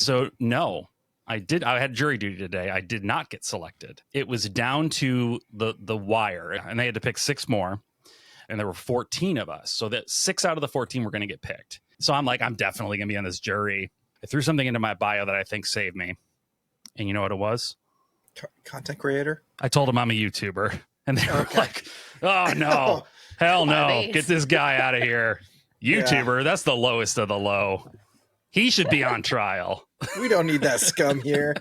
So no, I had jury duty today. I did not get selected. It was down to the wire, and they had to pick 6 more, and there were 14 of us. So that 6 out of the 14 were going to get picked. So I'm like, I'm definitely going to be on this jury. I threw something into my bio that I think saved me. And you know what it was? Content creator? I told them I'm a YouTuber. And they were like, oh, no. Hell no. Get this guy out of here. YouTuber, that's the lowest of the low. He should be on trial. We don't need that scum here.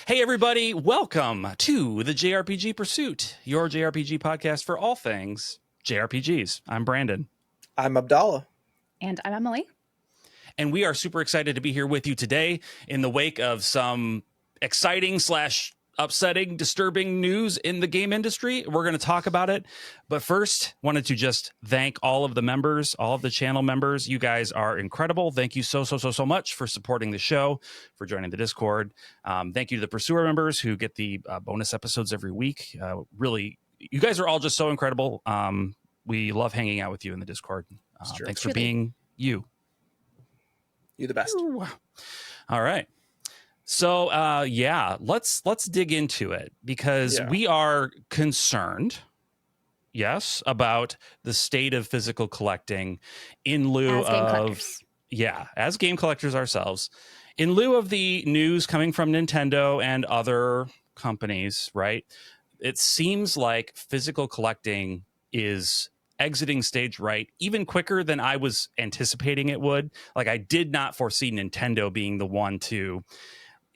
Hey, everybody. Welcome to the JRPG Pursuit, your JRPG podcast for all things JRPGs. I'm Branden. I'm Abdallah. And I'm Emily. And we are super excited to be here with you today in the wake of some exciting / upsetting, disturbing news in the game industry. We're going to talk about it. But first, wanted to just thank all of the members, all of the channel members. You guys are incredible. Thank you so much for supporting the show, for joining the Discord. Thank you to the Pursuer members who get the bonus episodes every week. Really, you guys are all just so incredible. We love hanging out with you in the Discord. Thanks for being you. You the best. Ooh. All right. So, let's dig into it because we are concerned, about the state of physical collecting in lieu of, as game collectors ourselves, in lieu of the news coming from Nintendo and other companies, right? It seems like physical collecting is exiting stage right even quicker than I was anticipating it would. Like, I did not foresee Nintendo being the one to,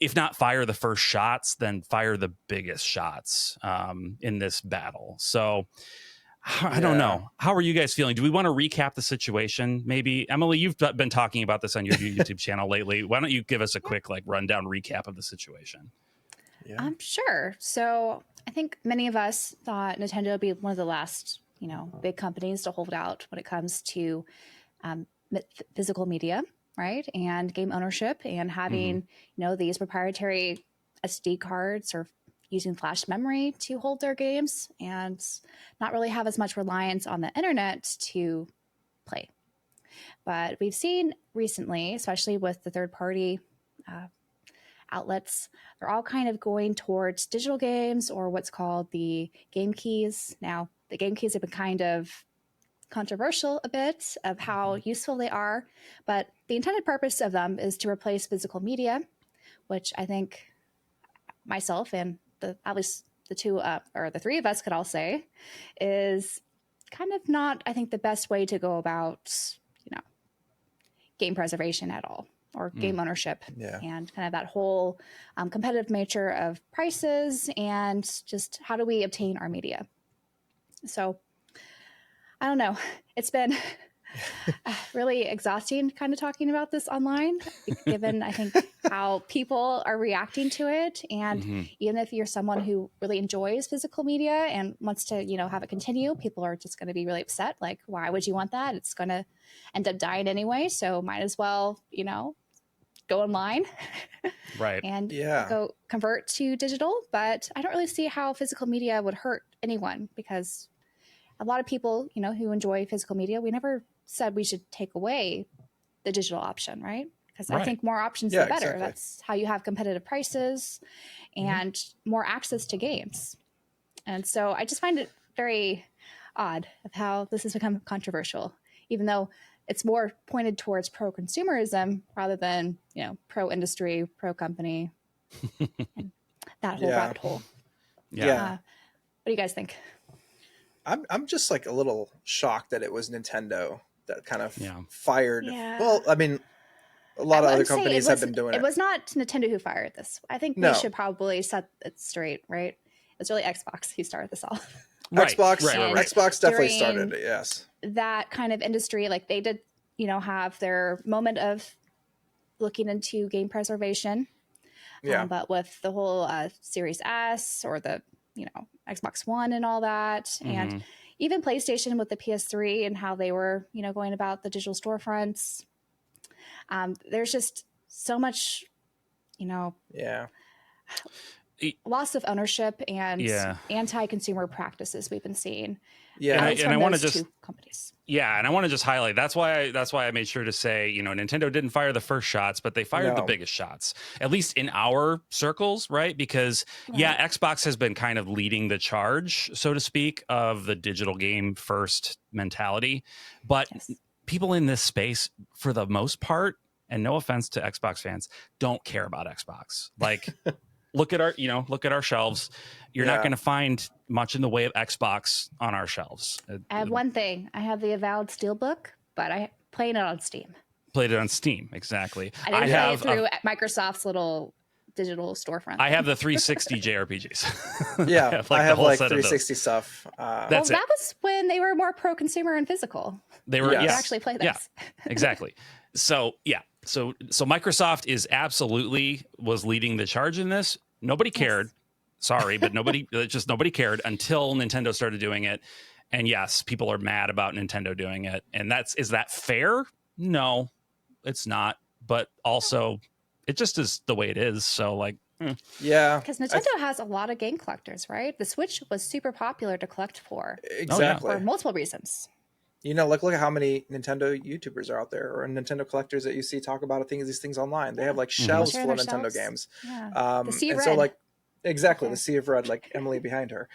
if not fire the first shots, then fire the biggest shots in this battle. So I don't know. How are you guys feeling? Do we want to recap the situation? Maybe Emily, you've been talking about this on your YouTube channel lately. Why don't you give us a quick rundown recap of the situation? Yeah. Sure. So I think many of us thought Nintendo would be one of the last, big companies to hold out when it comes to physical media, right? And game ownership and having, these proprietary SD cards or using flash memory to hold their games and not really have as much reliance on the internet to play. But we've seen recently, especially with the third-party outlets, they're all kind of going towards digital games or what's called the game keys. Now, the game keys have been kind of controversial a bit of how useful they are, but the intended purpose of them is to replace physical media, which I think myself and at least the two or the three of us could all say is kind of not, I think, the best way to go about, game preservation at all or game ownership and kind of that whole competitive nature of prices and just how do we obtain our media. So I don't know. It's been really exhausting kind of talking about this online, given, I think, how people are reacting to it. And even if you're someone who really enjoys physical media and wants to, have it continue, people are just going to be really upset. Like, why would you want that? It's going to end up dying anyway. So might as well, go online right and go convert to digital. But I don't really see how physical media would hurt anyone because a lot of people, who enjoy physical media, we never said we should take away the digital option, right? Because I think more options, the better. Exactly. That's how you have competitive prices and more access to games. And so I just find it very odd of how this has become controversial, even though it's more pointed towards pro-consumerism rather than, pro-industry, pro-company, and that whole rabbit hole. What do you guys think? I'm just a little shocked that it was Nintendo that kind of fired. Yeah. Well, I mean, a lot of other companies have been doing it. It was not Nintendo who fired this. I think we should probably set it straight, right? It's really Xbox who started this all. Right. Xbox definitely started it, yes. That kind of industry, they did, have their moment of looking into game preservation. Yeah. But with the whole Series S or the Xbox One and all that. And even PlayStation with the PS3 and how they were, going about the digital storefronts. There's just so much, loss of ownership and anti-consumer practices we've been seeing. Yeah, and I want to just two companies. Yeah, and I want to just highlight that's why I made sure to say, Nintendo didn't fire the first shots, but they fired the biggest shots, at least in our circles, right? Because Xbox has been kind of leading the charge, so to speak, of the digital game first mentality, but people in this space, for the most part, and no offense to Xbox fans, don't care about Xbox. Like, look at our shelves. You're not going to find much in the way of Xbox on our shelves. I have one thing. I have the Avowed Steelbook, but I played it on Steam. Played it on Steam, exactly. I didn't play it through Microsoft's little digital storefront. I have the 360 JRPGs. Yeah, I have like 360 stuff. That was when they were more pro-consumer and physical. They were actually play this. Yeah, exactly. So Microsoft was leading the charge in this. Nobody cared. Sorry, but nobody cared until Nintendo started doing it. And yes, people are mad about Nintendo doing it. And is that fair? No, it's not. But also, it just is the way it is. So yeah, because Nintendo has a lot of game collectors, right? The Switch was super popular to collect for. Exactly. For multiple reasons. Look at how many Nintendo YouTubers are out there, or Nintendo collectors that you see talk about these things online. They have like shelves full of Nintendo games. Yeah. The Sea of and Red. So exactly, the Sea of Red, like Emily behind her.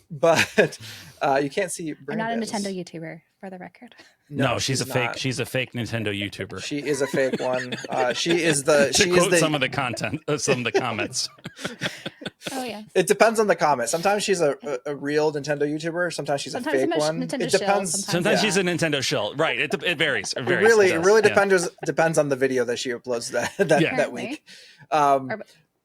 But you can't see Branden. I'm not a Nintendo YouTuber, for the record. No, she's a fake. She's a fake Nintendo YouTuber. She is a fake one. She is some of the content, some of the comments. Oh yeah. It depends on the comment. Sometimes she's a real Nintendo YouTuber. Sometimes she's a fake one. Nintendo it depends. Sometimes she's a Nintendo shill. Right. It varies. It really depends on the video that she uploads that week. Or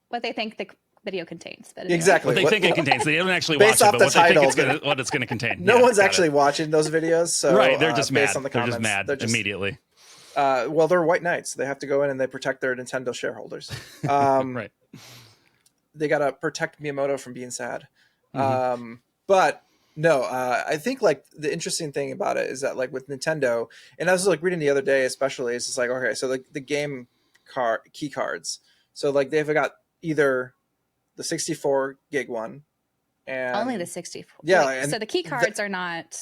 what they think the video contains. But exactly. What they think it contains. They don't actually watch it, but what it's going to contain. No one's actually watching those videos. So right. They're just mad. On the comments, they're just mad immediately. Well, they're white knights. They have to go in and they protect their Nintendo shareholders. Right. They got to protect Miyamoto from being sad. But no, I think the interesting thing about it is that with Nintendo, and I was reading the other day, especially, it's just okay, so the game key cards. So they've got either the 64 gig one, and only the 64. Yeah, so the key cards are not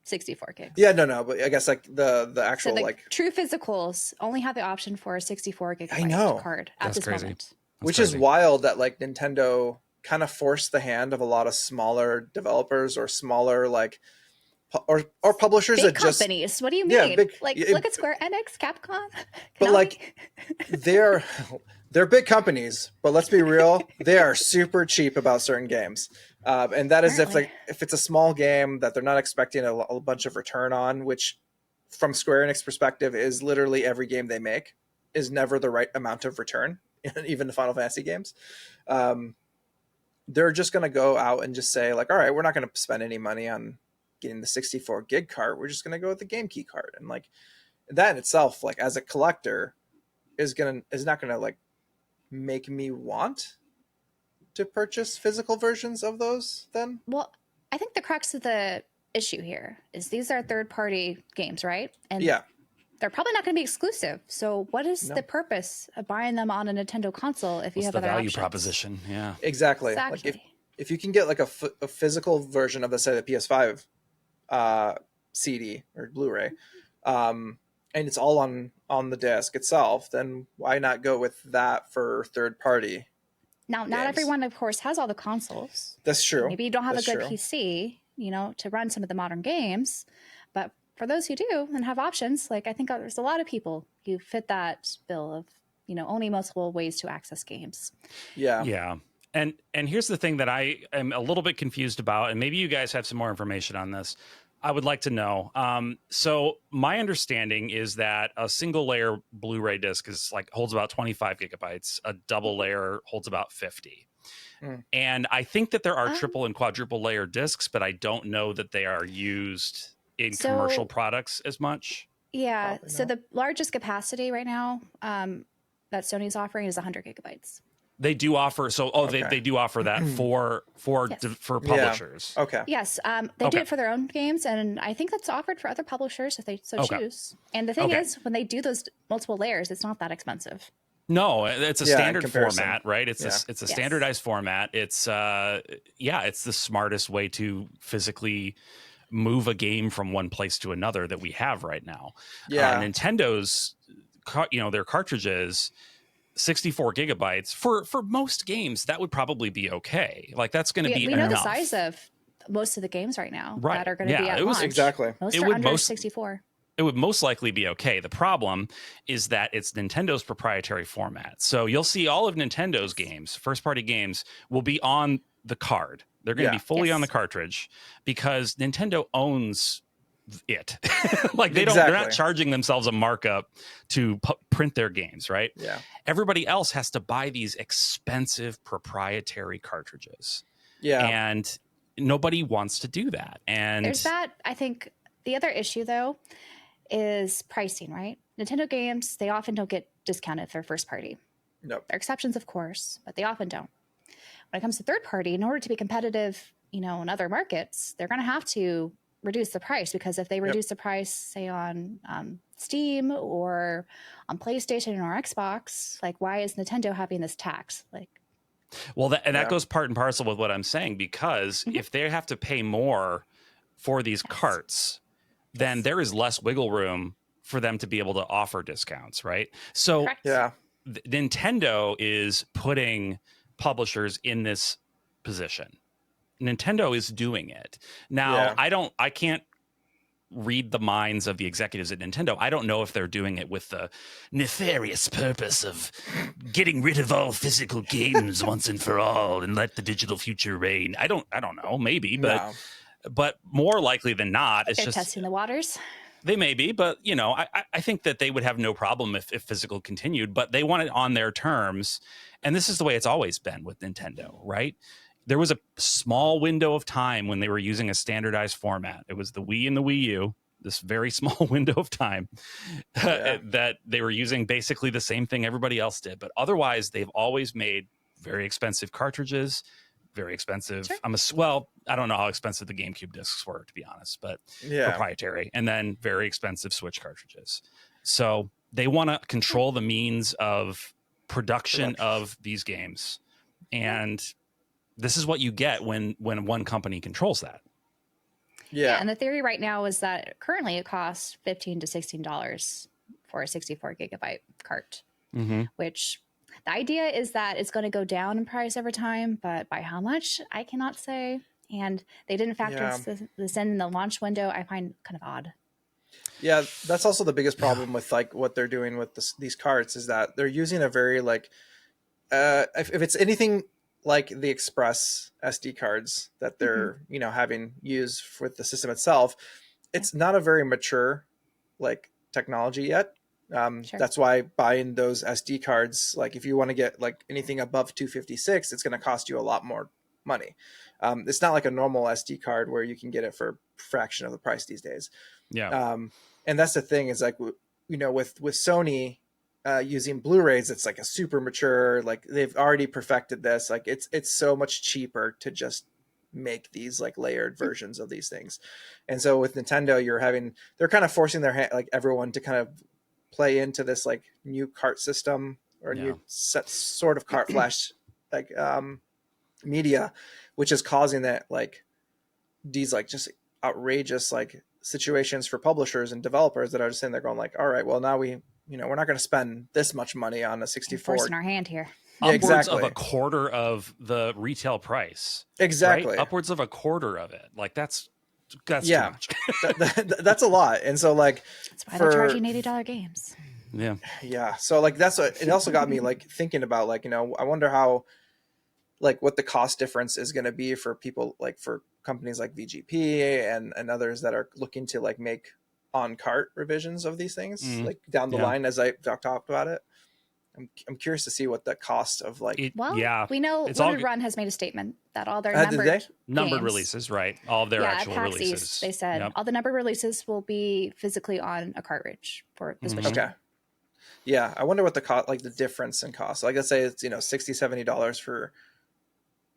64 gigs. Yeah, no, but I guess the actual true physicals only have the option for a 64 gigabyte card at this moment. Which is wild that Nintendo kind of forced the hand of a lot of smaller developers or smaller or publishers big that companies. just what do you mean? Look at Square Enix, Capcom. But they're big companies, but let's be real, they are super cheap about certain games. And that is if it's a small game that they're not expecting a bunch of return on, which from Square Enix perspective is literally every game they make is never the right amount of return. Even the Final Fantasy games, they're just going to go out and just say all right, we're not going to spend any money on getting the 64 gig card. We're just going to go with the game key card. And that in itself, as a collector is not going to make me want to purchase physical versions of those then. Well, I think the crux of the issue here is these are third-party games, right? And they're probably not going to be exclusive. So what is the purpose of buying them on a Nintendo console if you have other options? What's the value proposition? Yeah. Exactly. If you can get a physical version of the PS5 CD or Blu-ray, and it's all on the disc itself, then why not go with that for third-party? Now, not everyone, of course, has all the consoles. That's true. Maybe you don't have a good PC, to run some of the modern games, but for those who do and have options, I think there's a lot of people who fit that bill of, owning multiple ways to access games. Yeah. Yeah. And here's the thing that I am a little bit confused about, and maybe you guys have some more information on this. I would like to know. So my understanding is that a single layer Blu-ray disc is holds about 25 gigabytes. A double layer holds about 50. And I think that there are triple and quadruple layer discs, but I don't know that they are used in commercial products as much. Yeah. So the largest capacity right now that Sony's offering is 100 gigabytes. They do offer they do offer that for publishers. Yeah. Okay. Yes, they do it for their own games, and I think that's offered for other publishers if they so choose. And the thing is, when they do those multiple layers, it's not that expensive. No, it's a standard comparison. format, right? It's Yeah. it's a standardized format. It's it's the smartest way to physically move a game from one place to another that we have right now. Nintendo's, their cartridges, 64 gigabytes for most games, that would probably be okay. Like that's going to be we enough. know the size of most of the games right now Right. that are going to be at launch. Exactly. Most are under 64. It would most likely be okay. The problem is that it's Nintendo's proprietary format. So you'll see all of Nintendo's games, first-party games, will be on the card. They're going to be fully on the cartridge because Nintendo owns it. Like they're not charging themselves a markup to print their games, right? Yeah. Everybody else has to buy these expensive proprietary cartridges. Yeah. And nobody wants to do that. And there's that. I think the other issue though is pricing, right? Nintendo games, they often don't get discounted for first party. Nope. There are exceptions, of course, but they often don't. When it comes to third party, in order to be competitive, in other markets, they're going to have to reduce the price, because if they reduce the price, say on Steam or on PlayStation or Xbox, like why is Nintendo having this tax? Like, well, that goes part and parcel with what I'm saying, because if they have to pay more for these carts, then there is less wiggle room for them to be able to offer discounts, right? So Nintendo is putting publishers in this position. Nintendo is doing it. Now, I can't read the minds of the executives at Nintendo. I don't know if they're doing it with the nefarious purpose of getting rid of all physical games once and for all and let the digital future reign. I don't know, maybe, but more likely than not, it's they're just testing the waters. They may be, but I think that they would have no problem if physical continued, but they want it on their terms. And this is the way it's always been with Nintendo, right? There was a small window of time when they were using a standardized format. It was the Wii and the Wii U, this very small window of time that they were using basically the same thing everybody else did. But otherwise, they've always made very expensive cartridges, very expensive. Sure. I don't know how expensive the GameCube discs were, to be honest, but proprietary, and then very expensive Switch cartridges. So they want to control the means of production of these games. And this is what you get when one company controls that. Yeah. And the theory right now is that currently it costs $15 to $16 for a 64 gigabyte cart, which the idea is that it's going to go down in price over time, but by how much, I cannot say. And they didn't factor this in the launch window. I find kind of odd. Yeah, that's also the biggest problem with like what they're doing with these carts is that they're using a very like, if it's anything like the Express SD cards that they're having used with the system itself, it's not a very mature like technology yet. That's why buying those SD cards, like if you want to get like anything above 256, it's going to cost you a lot more money. It's not like a normal SD card where you can get it for a fraction of the price these days. And that's the thing is like, with Sony using Blu-rays, it's like a super mature, like they've already perfected this. Like it's so much cheaper to just make these like layered versions of these things. And so with Nintendo, they're kind of forcing their hand, like everyone to kind of play into this like new cart system or new sort of cart flash like media, which is causing that like these like just outrageous like situations for publishers and developers that are just sitting there going like, all right, well now we're not going to spend this much money on a 64. Forcing our hand here. Upwards of a quarter of the retail price. Exactly. Right? Upwards of a quarter of it. Like that's too much. That's a lot. And so like that's why they're charging $80 games. Yeah. So like it also got me like thinking about like, I wonder how like what the cost difference is going to be for people, like for companies like VGP and others that are looking to like make on cart revisions of these things like down the line as I talked about it. I'm curious to see what the cost of like. We know Limited Run has made a statement that all their numbered releases, right? All of their actual releases. East, they said all the numbered releases will be physically on a cartridge for the Switch. Okay. Yeah, I wonder what the cost, like the difference in cost. Like let's say it's $60-$70 for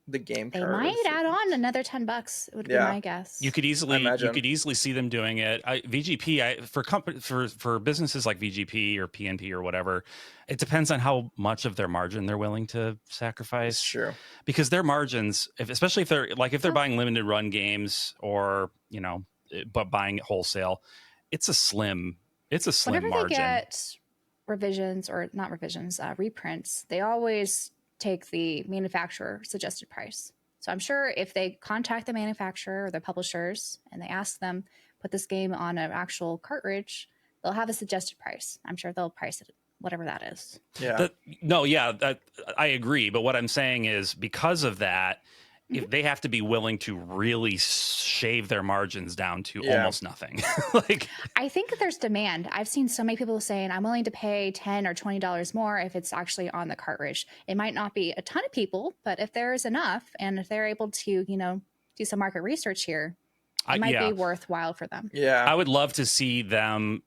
the game They card. might add on another $10. It would be my guess. You could easily see them doing it. VGP for businesses like VGP or PNP or whatever, it depends on how much of their margin they're willing to sacrifice. That's true. Because their margins, especially if they're buying limited run games or but buying it wholesale, it's a slim Whenever margin. They get revisions or not revisions, reprints, they always take the manufacturer suggested price. So I'm sure if they contact the manufacturer or the publishers and they ask them put this game on an actual cartridge, they'll have a suggested price. I'm sure they'll price it whatever that is. Yeah. I agree. But what I'm saying is because of that, if they have to be willing to really shave their margins down to almost nothing. I think that there's demand. I've seen so many people saying I'm willing to pay $10 or $20 more if it's actually on the cartridge. It might not be a ton of people, but if there's enough and if they're able to, do some market research here, it might be worthwhile for them. Yeah. I would love to see them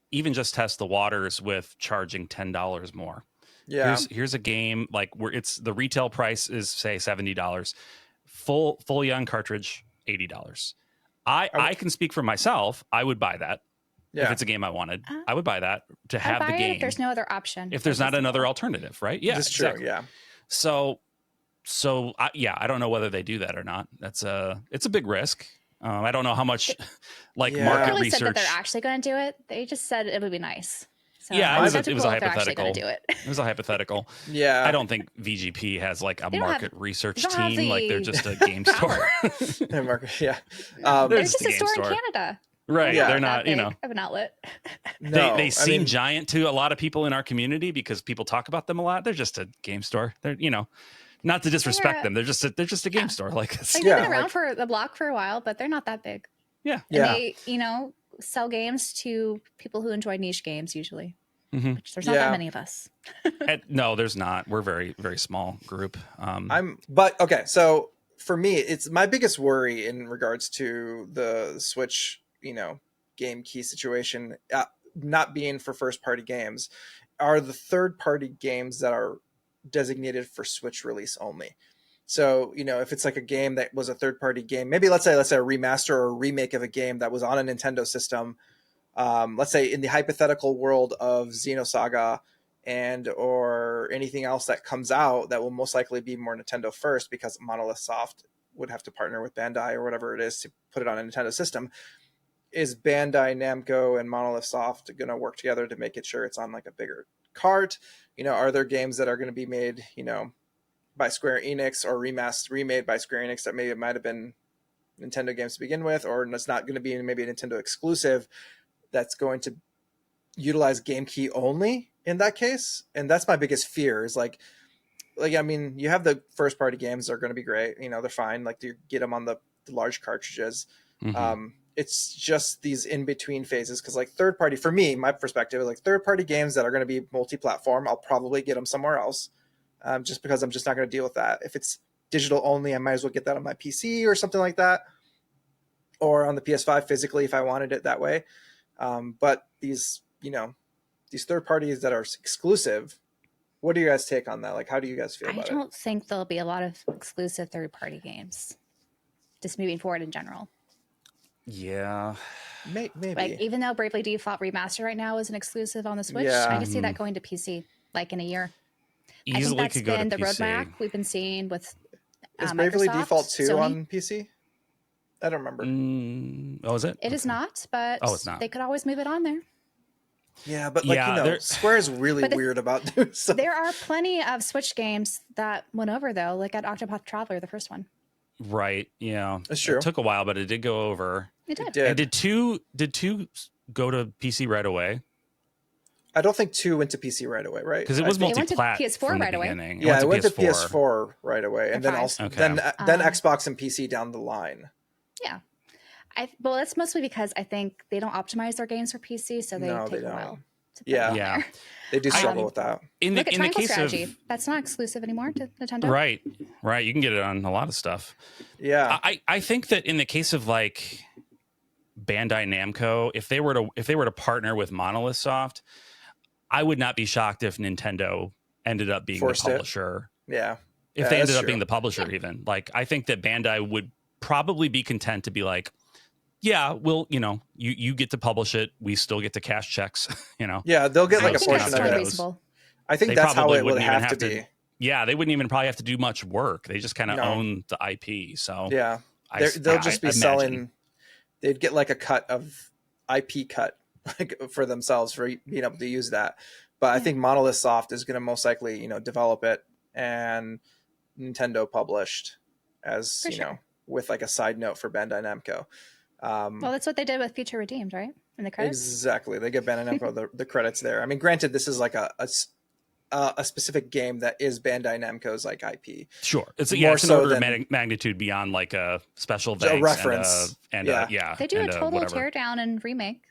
even just test the waters with charging $10 more. Yeah. Here's a game where the retail price is say $70. Fully on cartridge, $80. I can speak for myself. I would buy that if it's a game I wanted. I would buy that to have the game. If there's no other option. If there's not another alternative, right? Yeah, that's exactly. true. Yeah. So I don't know whether they do that or not. It's a big risk. I don't know how much market really research. Said that they're actually going to do it. They just said it would be nice. So it was a hypothetical. Do it. It was a hythetical. Yeah. I don't think VGP has a market research team. They're just a game store. Yeah. They're just a store in Canada. Right. Yeah. They're not, of an outlet. They seem giant to a lot of people in our community because people talk about them a lot. They're just a game store. They're, not to disrespect them. They're just a game store. They've been around for the block for a while, but they're not that big. Yeah. And they, sell games to people who enjoy niche games usually. Which there's not that many of us. No, there's not. We're a very, very small group. So for me, it's my biggest worry in regards to the Switch, game key situation, not being for first party games, are the third party games that are designated for Switch release only. So, if it's a game that was a third party game, maybe let's say a remaster or a remake of a game that was on a Nintendo system, let's say in the hypothetical world of Xenosaga or anything else that comes out that will most likely be more Nintendo first because Monolith Soft would have to partner with Bandai or whatever it is to put it on a Nintendo system. Is Bandai, Namco, and Monolith Soft going to work together to make it sure it's on a bigger cart? Are there games that are going to be made, by Square Enix or remade by Square Enix that maybe it might have been Nintendo games to begin with, or it's not going to be maybe a Nintendo exclusive that's going to utilize game key only in that case? And that's my biggest fear is you have the first party games are going to be great. They're fine. You get them on the large cartridges. Mm-hmm. It's just these in between phases. Cause third party for me, my perspective is third party games that are going to be multi-platform. I'll probably get them somewhere else. Just because I'm just not going to deal with that. If it's digital only, I might as well get that on my PC or something like that, or on the PS5 physically if I wanted it that way. But these third parties that are exclusive, what do you guys take on that? How do you guys feel about it? I don't think there'll be a lot of exclusive third party games just moving forward in general. Yeah. Maybe. Even though Bravely Default Remastered right now is an exclusive on the Switch, I can see that going to PC in a year. Easily I think that's been the roadmap we've been seeing with Is Bravely Microsoft, Default 2 Sony. on PC? I don't remember. Is it? It is not, but it's not. They could always move it on there. Yeah, but Square is really weird about doing stuff. There are plenty of Switch games that went over though, like at Octopath Traveler, the first one. Right. Yeah. That's true. It took a while, but it did go over. It did. And did two go to PC right away? I don't think 2 went to PC right away, right? Because it was multi-plat. It went to PS4 from the right away. beginning. Yeah, it went to PS4 right away, and then then Xbox and PC down the line. Yeah, well, that's mostly because I think they don't optimize their games for PC, so they take a while. Yeah, they do struggle with that. Look at Triangle Strategy. That's not exclusive anymore to Nintendo. Right. You can get it on a lot of stuff. Yeah, I think that in the case of Bandai Namco, if they were to partner with Monolith Soft, I would not be shocked if Nintendo ended up being the publisher. Yeah. if they ended up being the publisher. Even like, I think that Bandai would probably be content to be like, yeah, we'll, you get to publish it, we still get to cash checks. Yeah, they'll get like a portion of it. Reasonable. I think that's how it would have to be. Yeah, they wouldn't even probably have to do much work. They just kind of own the IP. So yeah, they'll just be selling. They'd get like a cut of IP cut like for themselves for being able to use that. But I think Monolith Soft is going to most likely, develop it, and Nintendo published as with like a side note for Bandai Namco. Well, that's what they did with Future Redeemed, right? In the credits. Exactly, they give Bandai Namco the credits there. I mean, granted, this is like a specific game that is Bandai Namco's like IP. Sure, it's an order of magnitude beyond like a special thanks, a reference, and they do a total teardown and remake.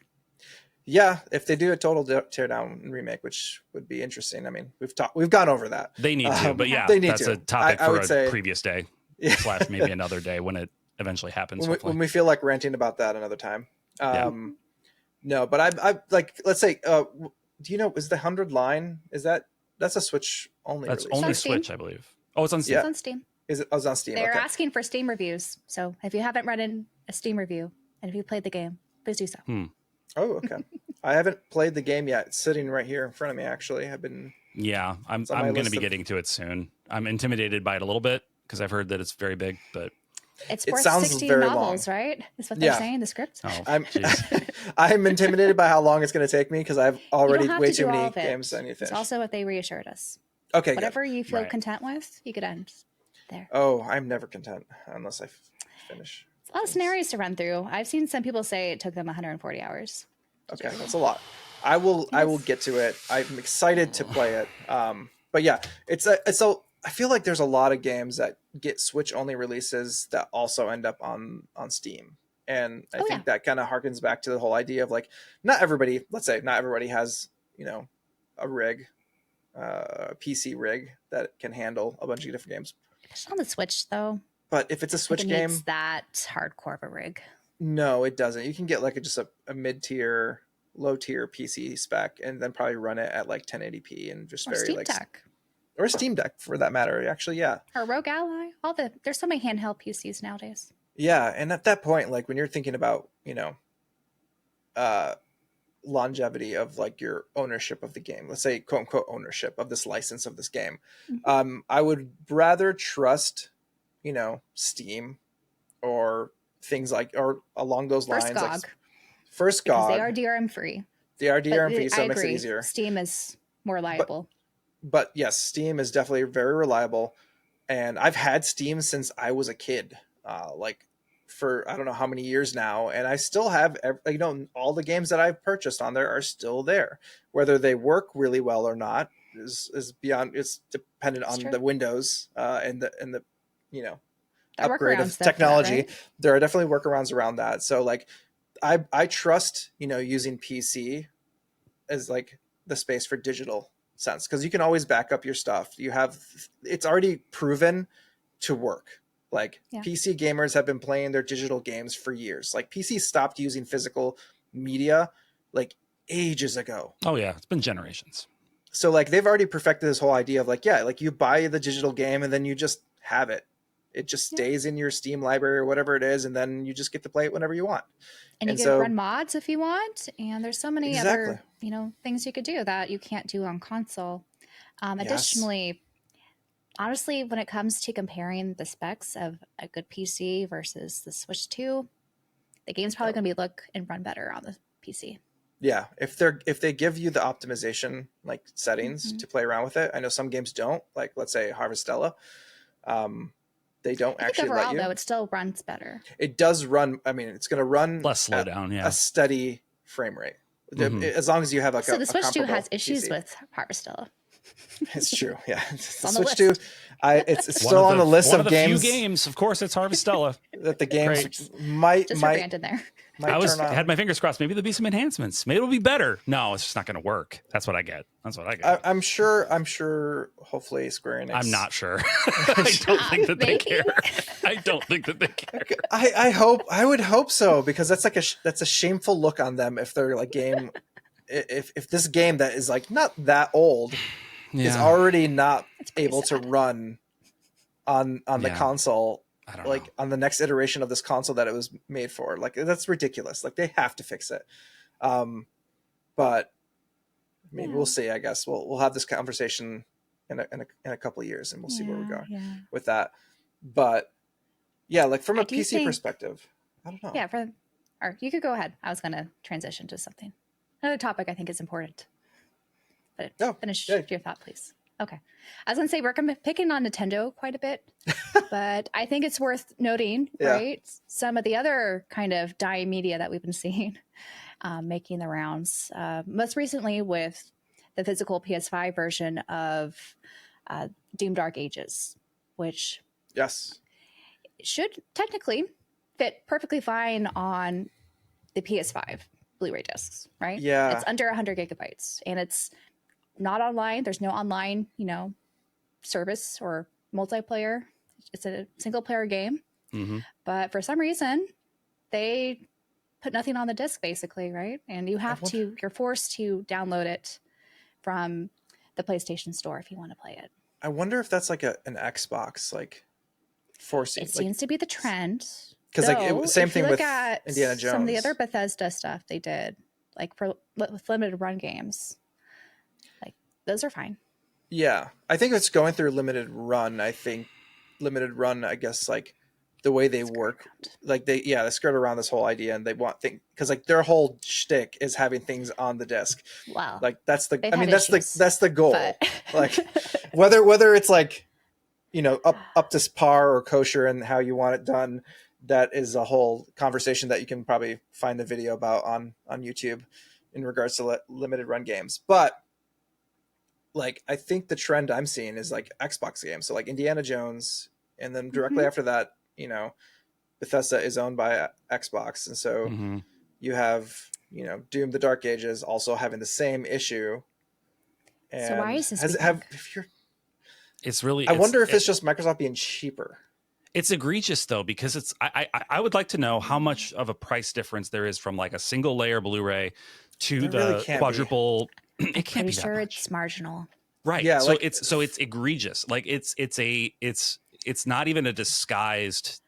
Yeah, if they do a total teardown and remake, which would be interesting. I mean, we've gone over that. They need to, but yeah, that's a topic for a previous day / maybe another day when it eventually happens. When we feel like ranting about that another time. No, but I like, let's say, do you know, is the 100 line, that's a Switch only release? That's only Switch, I believe. Oh, it's on Steam. It's on Steam. Is it? Oh, it's on Steam. They're asking for Steam reviews. So if you haven't read in a Steam review and if you played the game, please do so. Oh, okay. I haven't played the game yet. It's sitting right here in front of me, actually. Yeah, I'm going to be getting to it soon. I'm intimidated by it a little bit because I've heard that it's very big, but it's worth 60 novels, right? That's what they're saying in the script. Oh, I'm intimidated by how long it's going to take me because I've already way too many games I need to finish. It's also what they reassured us. Okay, whatever you feel content with, you could end there. Oh, I'm never content unless I finish. It's a lot of scenarios to run through. I've seen some people say it took them 140 hours. Okay, that's a lot. I will get to it. I'm excited to play it. But yeah, I feel like there's a lot of games that get Switch only releases that also end up on Steam. And I think that kind of harkens back to the whole idea of like, not everybody has, a rig, a PC rig that can handle a bunch of different games. It's on the Switch though. But if it's a Switch game, needs that hardcore of a rig. No, it doesn't. You can get like just a mid-tier, low-tier PC spec and then probably run it at like 1080p and just very Steam like Deck. Or a Steam Deck for that matter. Actually, yeah. Or Rogue Ally. There's so many handheld PCs nowadays. Yeah, and at that point, like when you're thinking about, longevity of like your ownership of the game, let's say quote unquote ownership of this license of this game, I would rather trust, Steam or things like, or along those lines. First GOG. They are DRM free. They are DRM free, so it makes it easier. Steam is more reliable. But yes, Steam is definitely very reliable. And I've had Steam since I was a kid, like for I don't know how many years now. And I still have, all the games that I've purchased on there are still there. Whether they work really well or not is beyond, it's dependent on the Windows and the upgrade of technology. That, right? There are definitely workarounds around that. So like I trust, using PC as like the space for digital sense, because you can always back up your stuff. It's already proven to work. Like PC gamers have been playing their digital games for years. Like PC stopped using physical media like ages ago. Oh yeah, it's been generations. So like they've already perfected this whole idea of like, like you buy the digital game and then you just have it. It just stays in your Steam library or whatever it is, and then you just get to play it whenever you want. And you can run mods if you want. And there's so many other, things you could do that you can't do on console. Additionally, honestly, when it comes to comparing the specs of a good PC versus the Switch 2, the game's probably going to look and run better on the PC. Yeah, if they give you the optimization like settings to play around with it. I know some games don't. Like let's say Harvestella. They don't actually overall, let you. Though, it still runs better. It does run. I mean, it's going to run less slowdown. Yeah, a steady frame rate as long as you have like so the Switch 2 has issues PC. with Harvestella. It's true. Yeah, it's on Switch the list. 2. It's still on the list of games. Few games, of course, it's Harvestella. That the games might Branden there. I had my fingers crossed. Maybe there'll be some enhancements. Maybe it'll be better. No, it's just not going to work. That's what I get. I'm sure. Hopefully, Square Enix. I'm not sure. I don't think that they care. I don't think that they care. I would hope so, because that's like that's a shameful look on them if they're like game. If this game that is like not that old is already not able to run on the console, I don't like know. on the next iteration of this console that it was made for. Like that's ridiculous. Like they have to fix it. But I mean, we'll see. I guess we'll have this conversation in a couple of years, and we'll see where we go with that. But yeah, like from a PC perspective, I don't know. Yeah, or you could go ahead. I was going to transition to something. Another topic I think is important. But finish your thought, please. Okay. I was going to say we're picking on Nintendo quite a bit, but I think it's worth noting, right? Some of the other kind of dying media that we've been seeing making the rounds. Most recently with the physical PS5 version of Doom Dark Ages, which should technically fit perfectly fine on the PS5 Blu-ray discs, right? Yeah. It's under 100 gigabytes and it's not online. There's no online, service or multiplayer. It's a single player game. Mm-hmm. But for some reason, they put nothing on the disc basically, right? And you have you're forced to download it from the PlayStation Store if you want to play it. I wonder if that's like an Xbox, like forcing. It seems to be the trend. Because same thing with Indiana Jones. Some of the other Bethesda stuff they did, like with limited run games, like those are fine. Yeah, I think it's going through limited run. I guess like the way they work, like they skirt around this whole idea, and they want things because like their whole shtick is having things on the disc. Wow, like that's the issues, that's the goal. But... like whether it's like up to par or kosher and how you want it done. That is a whole conversation that you can probably find the video about on YouTube in regards to limited run games. But like, I think the trend I'm seeing is like Xbox games. So like Indiana Jones, and then directly after that, Bethesda is owned by Xbox. And so you have, Doom, the Dark Ages also having the same issue. And so why is this? It's really, I wonder if it's just Microsoft being cheaper. It's egregious though, because it's I would like to know how much of a price difference there is from like a single layer Blu-ray to the quadruple. It can't be that sure much. It's marginal. Right. Yeah. So it's egregious. Like it's not even a disguised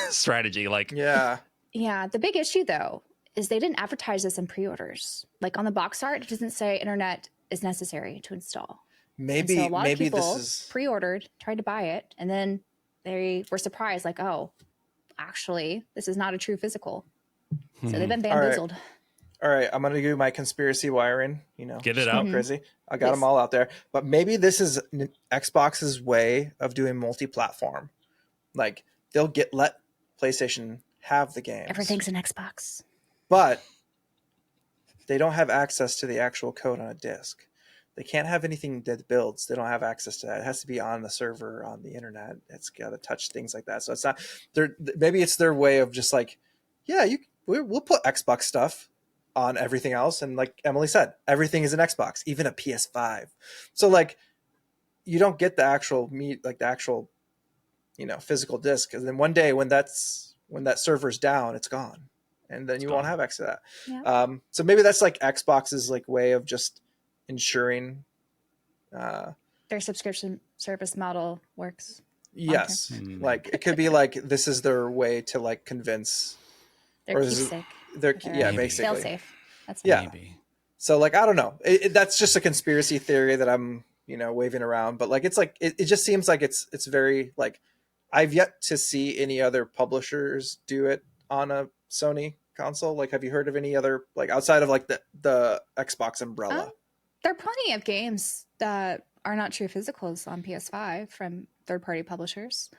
strategy. Like Yeah. The big issue though is they didn't advertise this in pre-orders. Like on the box art, it doesn't say internet is necessary to install. Maybe so a lot of people this is pre-ordered, tried to buy it, and then they were surprised, like, oh, actually, this is not a true physical. So they've been bamboozled. All right, I'm going to do my conspiracy wiring, Get it out. Crazy. I got them all out there. But maybe this is Xbox's way of doing multi-platform. Like, they'll let PlayStation have the games. Everything's an Xbox. But they don't have access to the actual code on a disc. They can't have anything that builds. They don't have access to that. It has to be on the server, on the internet. It's got to touch things like that. So it's not maybe it's their way of just like, we'll put Xbox stuff on everything else. And like Emily said, everything is an Xbox, even a PS5. So like, you don't get the actual physical disc. And then one day when that server's down, it's gone. And then you won't have access to that. Yeah. So maybe that's like Xbox's like way of just ensuring their subscription service model works. Yes. Like it could be like this is their way to like convince their keepsake. Basically fail safe. That's maybe. So like I don't know. That's just a conspiracy theory that I'm waving around, but like it's like it just seems like it's very like I've yet to see any other publishers do it on a Sony console. Like have you heard of any other like outside of like the Xbox umbrella? There are plenty of games that are not true physicals on PS5 from third-party publishers.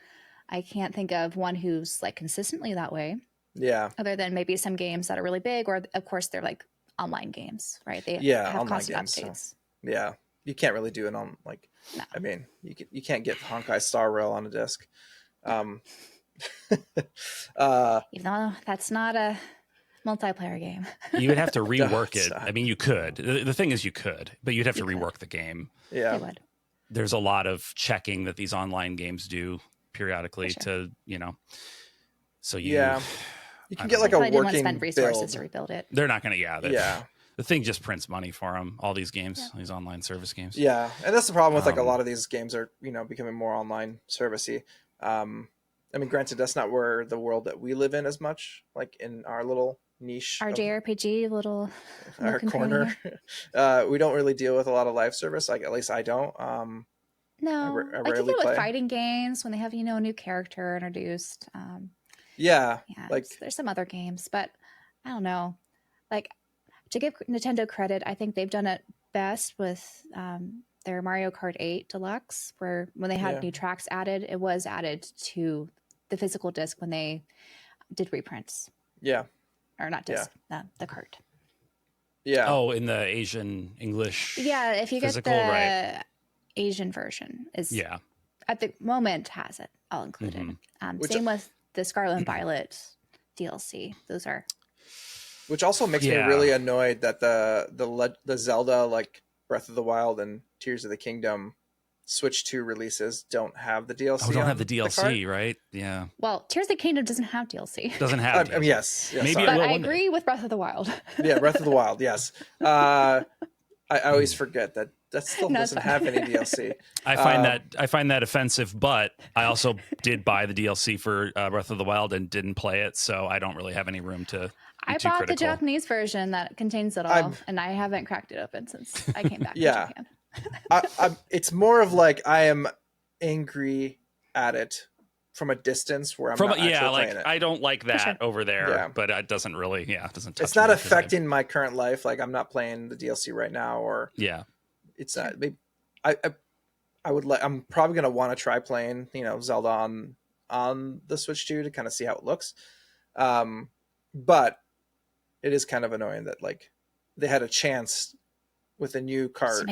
I can't think of one who's like consistently that way. Yeah. Other than maybe some games that are really big, or of course they're like online games, right? They have constant updates. So, yeah, you can't really do it on like. No. I mean, you can't get Honkai Star Rail on a disc. Even though that's not a multiplayer game. You would have to rework it. I mean, you could. The thing is you could, but you'd have to rework the game. Yeah. You would. There's a lot of checking that these online games do periodically to, so you... Yeah. You can get like a working didn't want to spend resources build. to rebuild it. They're not going to, the thing just prints money for them. All these games, these online service games. Yeah, and that's the problem with like a lot of these games are becoming more online servicey. I mean, granted, that's not where the world that we live in as much. Like in our little niche, our JRPG little our corner, we don't really deal with a lot of live service. Like at least I don't. No, I like you rarely get with play fighting games when they have a new character introduced. Yeah, like there's some other games, but I don't know. Like, to give Nintendo credit, I think they've done it best with their Mario Kart 8 Deluxe, where when they had new tracks added, it was added to the physical disc when they did reprints. Yeah. Or not disc, the cart. Yeah. Oh, in the Asian English. Yeah, if you physical, get the Asian version, is at the moment has it all included. Same with the Scarlet and Violet DLC. Those are. Which also makes me really annoyed that the Zelda, like Breath of the Wild and Tears of the Kingdom Switch 2 releases don't have the DLC. Oh, don't have the DLC, right? Yeah. Well, Tears of the Kingdom doesn't have DLC. Doesn't have DLC. I mean, yes. Maybe but I agree with Breath of the Wild. Yeah, Breath of the Wild, yes. I always forget that still doesn't have any DLC. I find that offensive, but I also did buy the DLC for Breath of the Wild and didn't play it, so I don't really have any room to. I bought the Japanese version that contains it all, and I haven't cracked it open since I came back to Japan. It's more of like I am angry at it from a distance where I'm not actually playing it. I don't like that over there, but it doesn't really, it doesn't touch it's not affecting my current life. Like I'm not playing the DLC right now, or it's not. I would like. I'm probably gonna want to try playing, Zelda on the Switch 2 to kind of see how it looks. But it is kind of annoying that like they had a chance with a new card to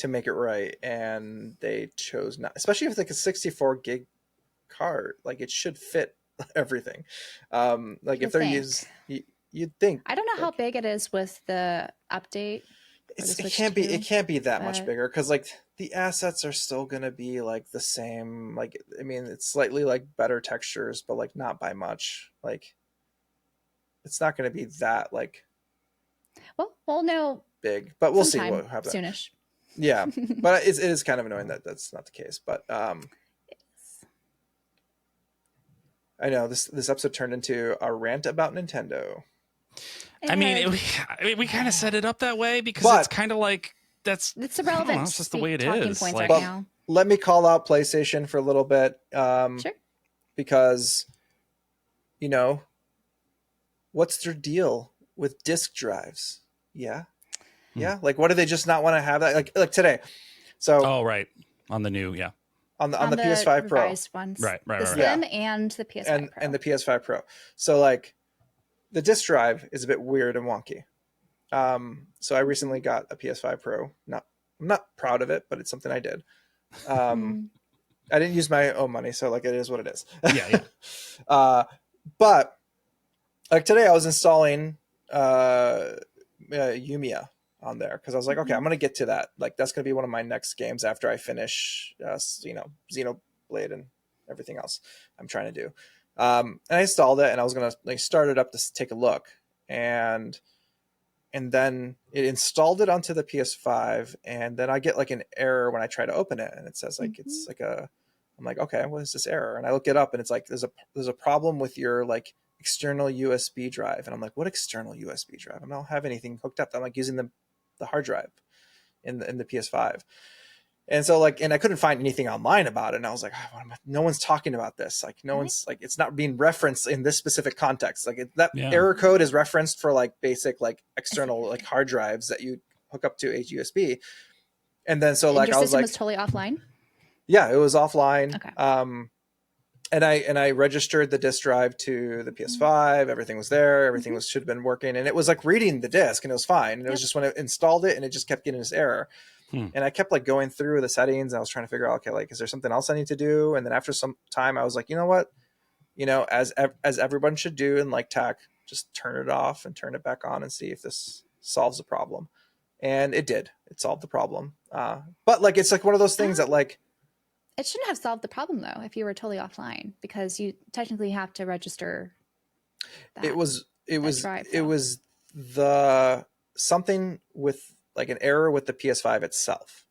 make it right, and they chose not. Especially if it's like a 64 gig card, like it should fit everything. Like if they're you'd think. I don't know how big it is with the update. It can't be that much bigger because like the assets are still gonna be like the same. Like I mean, it's slightly like better textures, but like not by much. Like it's not gonna be that like. We'll know big, but we'll see what happens soonish. Yeah, but it is kind of annoying that that's not the case. But I know this episode turned into a rant about Nintendo. I mean, we kind of set it up that way because it's kind of like it's irrelevant. It's just the way it is. Like, right now. Let me call out PlayStation for a little bit, sure. Because what's their deal with disc drives? Yeah. Like, what do they just not want to have that? Like today. So right on the new on the PS5 Pro ones. Right. The Slim and the PS5 Pro. And the PS5 Pro. So like the disc drive is a bit weird and wonky. So I recently got a PS5 Pro. I'm not proud of it, but it's something I did. I didn't use my own money, so like it is what it is. But like today I was installing Yumiya on there because I was like, okay, I'm gonna get to that. Like that's gonna be one of my next games after I finish, Xenoblade and everything else I'm trying to do. And I installed it, and I was gonna like start it up to take a look, and then it installed it onto the PS5, and then I get like an error when I try to open it, and it says like it's like I'm like, okay, what is this error? And I look it up, and it's like there's a problem with your like external USB drive, and I'm like, what external USB drive? I don't have anything hooked up. I'm like using the hard drive in the PS5, and so like, and I couldn't find anything online about it, and I was like, no one's talking about this. Like no one's like, it's not being referenced in this specific context. Like error code is referenced for like basic like external like hard drives that you hook up to a USB, and then so like your I was system like, was totally offline. Yeah, it was offline. Okay. And I registered the disk drive to the PS5. Everything was there. Everything should have been working, and it was like reading the disk, and it was fine. And it was just when I installed it, and it just kept getting this error. And I kept like going through the settings, and I was trying to figure out, okay, like is there something else I need to do? And then after some time, I was like, you know what, as everyone should do in like tech, just turn it off and turn it back on and see if this solves the problem. And it did. It solved the problem. But like it's like one of those things that like. It shouldn't have solved the problem though if you were totally offline, because you technically have to register that. It was the something with like an error with the PS5 itself.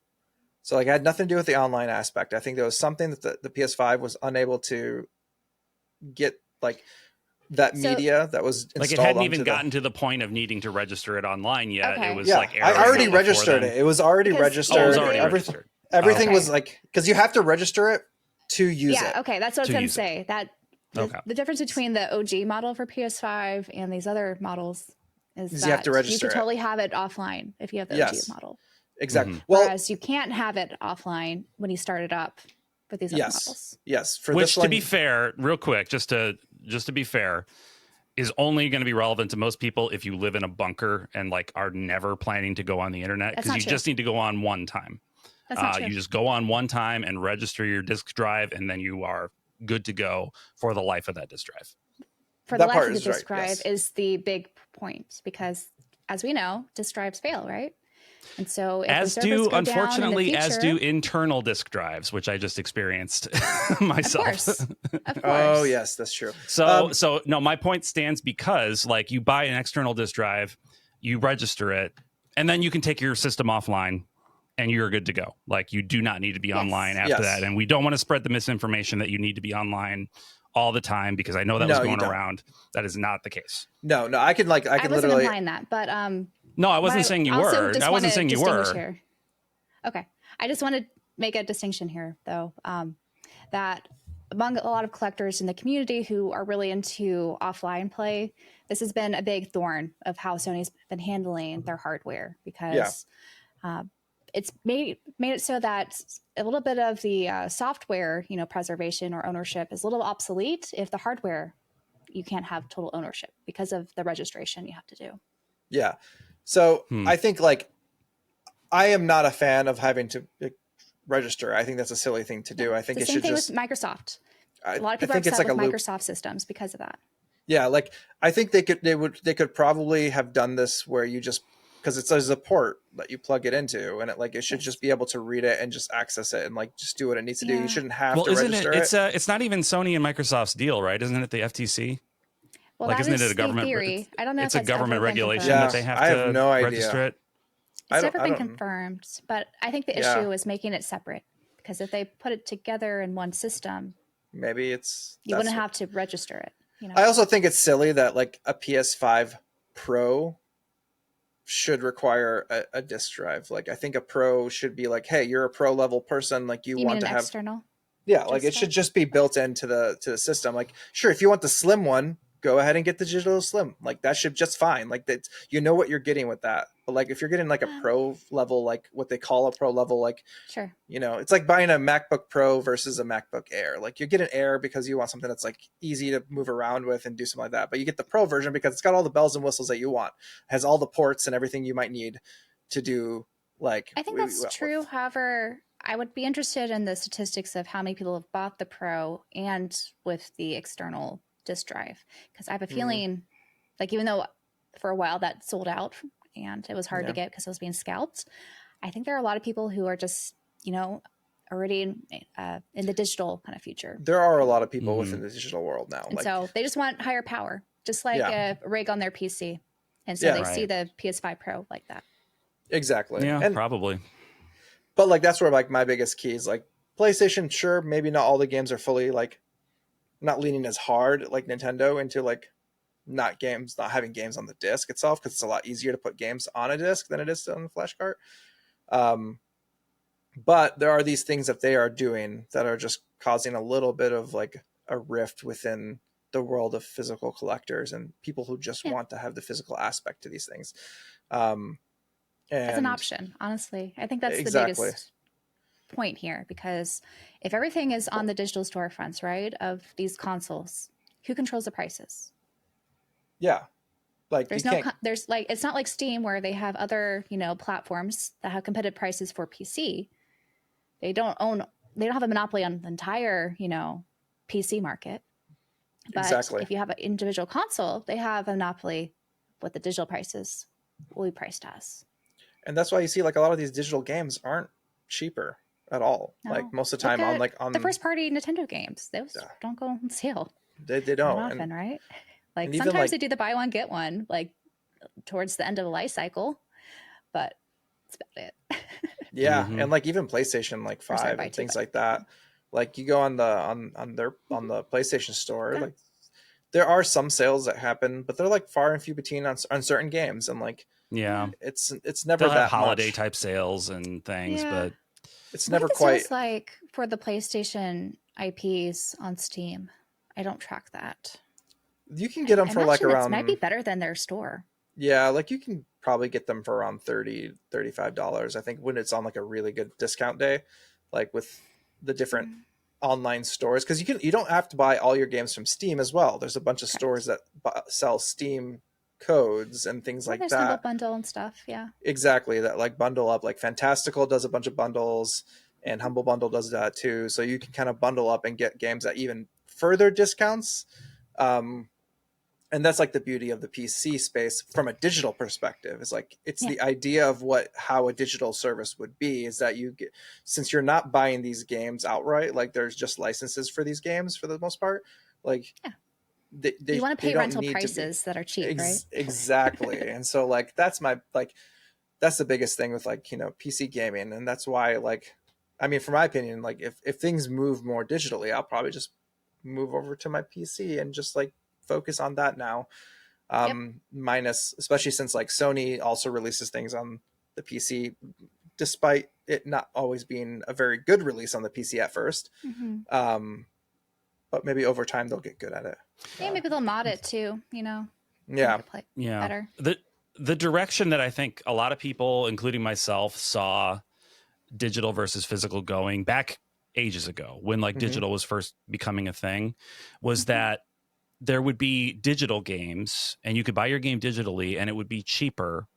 So like it had nothing to do with the online aspect. I think there was something that the PS5 was unable to get like that media that was installed. Like it hadn't even gotten to the point of needing to register it online yet. Okay. It was Yeah, like I already registered it. It was already registered. Oh, it was already registered. Everything was like, because you have to register it to use it. Yeah, okay, that's what I was going to say. That the difference between the OG model for PS5 and these other models is that you have to register you can totally have it offline if you have the OG model. Exactly. Mm-hmm. Whereas you can't have it offline when you start it up for these other models. Yes. For which, this one, to be fair, real quick, just to be fair, is only going to be relevant to most people if you live in a bunker and like are never planning to go on the internet, because you just need to go on one time. That's not true. You just go on one time and register your disk drive, and then you are good to go for the life of that disk drive. For the life of the disk drive is the big point, because as we know, disk drives fail, right? And so as do internal disk drives, which I just experienced myself. Of course. Oh yes, that's true. So no, my point stands, because like you buy an external disk drive, you register it, and then you can take your system offline and you're good to go. Like you do not need to be online after that. And we don't want to spread the misinformation that you need to be online all the time, because I know that was going around. That is not the case. No, I can wasn't implying that, but no, I wasn't saying you were. I wasn't saying you were. Here. Okay. I just want to make a distinction here, though, that among a lot of collectors in the community who are really into offline play, this has been a big thorn of how Sony's been handling their hardware, because it's made it so that a little bit of the software, preservation or ownership is a little obsolete if the hardware, you can't have total ownership because of the registration you have to do. Yeah. So I think I am not a fan of having to register. I think that's a silly thing to do. I think it's the same thing with Microsoft. A lot of people are upset with Microsoft systems because of that. Yeah, like I think they could probably have done this where you just, because it says a port that you plug it into, and it should just be able to read it and just access it and like just do what it needs to do. You shouldn't have to register it. It's not even Sony and Microsoft's deal, right? Isn't it the FTC? Well, like, isn't it a government theory? I don't know. It's a government regulation that they have to register it. It's never been confirmed, but I think the issue is making it separate, because if they put it together in one system, maybe you wouldn't have to register it. I also think it's silly that like a PS5 Pro should require a disk drive. Like I think a Pro should be like, hey, you're a pro level person, like you want to have external. Yeah, like it should just be built into the system. Like sure, if you want the slim one, go ahead and get the digital slim. Like that should just fine. Like that, what you're getting with that. But like if you're getting like a pro level, like what they call a pro level, like sure, it's like buying a MacBook Pro versus a MacBook Air. Like you get an Air because you want something that's like easy to move around with and do something like that. But you get the Pro version because it's got all the bells and whistles that you want. It has all the ports and everything you might need to do. Like I think that's true. However, I would be interested in the statistics of how many people have bought the Pro and with the external disk drive, because I have a feeling like even though for a while that sold out and it was hard to get because it was being scalped, I think there are a lot of people who are just already in the digital kind of future. There are a lot of people within the digital world now, and so they just want higher power, just like a rig on their PC, and so they see the PS5 Pro like that. Exactly. Yeah, and probably. But like that's where like my biggest key is like PlayStation. Sure, maybe not all the games are fully like not leaning as hard like Nintendo into like not having games on the disc itself, because it's a lot easier to put games on a disc than it is on the flash cart. But there are these things that they are doing that are just causing a little bit of like a rift within the world of physical collectors and people who just want to have the physical aspect to these things. As an option, honestly, I think that's the biggest point here, because if everything is on the digital storefronts, right, of these consoles, who controls the prices? Yeah, like there's it's not like Steam where they have other platforms that have competitive prices for PC. They don't have a monopoly on the entire PC market. But if you have an individual console, they have a monopoly what the digital prices will be priced as. And that's why you see like a lot of these digital games aren't cheaper at all. No. Like most of the time on the first party Nintendo games, those don't go on sale. They don't often, right? Like sometimes they do the buy one get one. Like towards the end of the life cycle, but that's about it. Yeah, and like even PlayStation like 5 and things like that. Like you go on the on the PlayStation store, like there are some sales that happen, but they're like far and few between on certain games, and like it's never they'll that have holiday much. type sales and things, but it's what never are the quite sales like for the PlayStation IPs on Steam. I don't track that. You can get them for like around, it might be better than their store. Yeah, like you can probably get them for around $30-$35, I think, when it's on like a really good discount day, like with the different online stores, because you don't have to buy all your games from Steam as well. There's a bunch of stores that sell Steam codes and things like there's that. Humble Bundle and stuff. Yeah, exactly, that like bundle up. Like Fantastical does a bunch of bundles, and Humble Bundle does that too, so you can kind of bundle up and get games at even further discounts. And that's like the beauty of the PC space from a digital perspective. Is like it's the idea of how a digital service would be, is that you get, since you're not buying these games outright, like there's just licenses for these games for the most part. Like you want to pay rental prices that are cheap, right? Exactly. And so like that's the biggest thing with like, PC gaming, and that's why like, I mean, for my opinion, like if things move more digitally, I'll probably just move over to my PC and just like focus on that now. Minus, especially since like Sony also releases things on the PC, despite it not always being a very good release on the PC at first. But maybe over time they'll get good at it. Maybe they'll mod it too, better. The direction that I think a lot of people, including myself, saw digital versus physical going back ages ago, when like digital was first becoming a thing, was that there would be digital games and you could buy your game digitally and it would be cheaper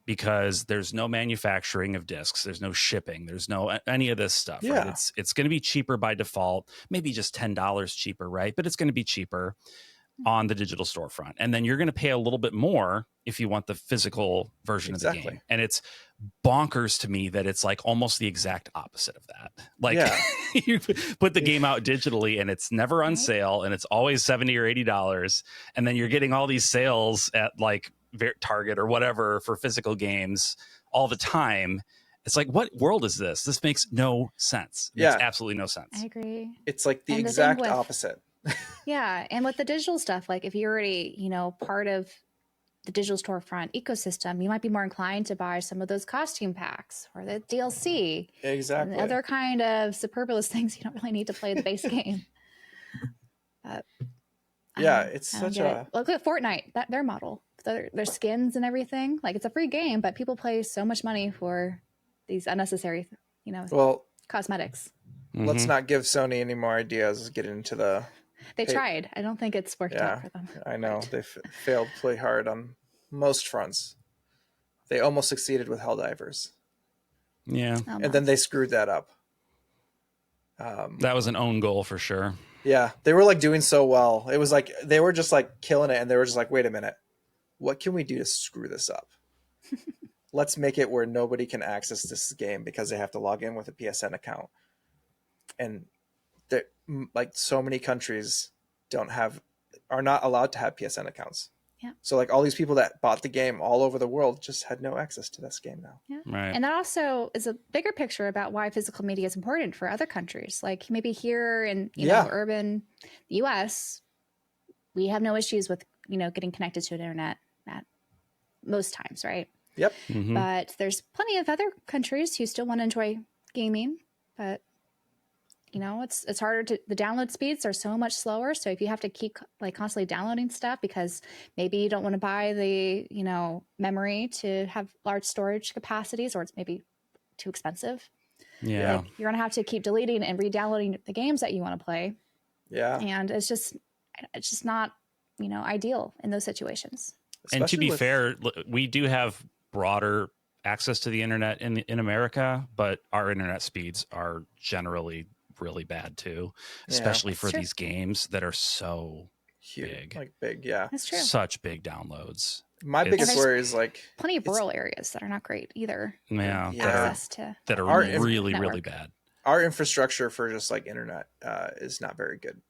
because there's no manufacturing of discs, there's no shipping, there's no any of this stuff. Right? It's going to be cheaper by default, maybe just $10 cheaper, right? But it's going to be cheaper on the digital storefront, and then you're going to pay a little bit more if you want the physical version of the game. And it's bonkers to me that it's like almost the exact opposite of that. Like you put the game out digitally and it's never on sale, and it's always $70 or $80, and then you're getting all these sales at like Target or whatever for physical games all the time. It's like, what world is this? This makes no sense. It makes absolutely no sense. I agree. It's like the exact opposite. Yeah, and with the digital stuff, like if you're already, part of the digital storefront ecosystem, you might be more inclined to buy some of those costume packs or the DLC. Exactly. And the other kind of superfluous things you don't really need to play the base game. But it's such a... Look at Fortnite, their model. Their skins and everything. Like, it's a free game, but people pay so much money for these unnecessary, cosmetics. Let's not give Sony any more ideas getting into the... They tried. I don't think it's worked out for them. I know. They failed pretty hard on most fronts. They almost succeeded with Helldivers. Yeah. And then they screwed that up. That was an own goal for sure. Yeah. They were like doing so well. It was like they were just like killing it, and they were just like, wait a minute. What can we do to screw this up? Let's make it where nobody can access this game because they have to log in with a PSN account. And like so many countries are not allowed to have PSN accounts. Yeah. So like all these people that bought the game all over the world just had no access to this game now. Yeah. Right. And that also is a bigger picture about why physical media is important for other countries. Like maybe here in urban US, we have no issues with getting connected to an internet at most times, right? Yep. Mm-hmm. But there's plenty of other countries who still want to enjoy gaming, but it's harder the download speeds are so much slower. So if you have to keep like constantly downloading stuff because maybe you don't want to buy the, memory to have large storage capacities, or it's maybe too expensive. Yeah. Like, you're going to have to keep deleting and re-downloading the games that you want to play. Yeah. And it's just not, ideal in those situations. And to be fair, we do have broader access to the internet in America, but our internet speeds are generally really bad too, especially for these games that are so huge, big. That's true. Such big downloads. My biggest worry is like plenty of rural areas that are not great either. Yeah, access to that are really bad. our infrastructure for just like internet is not very good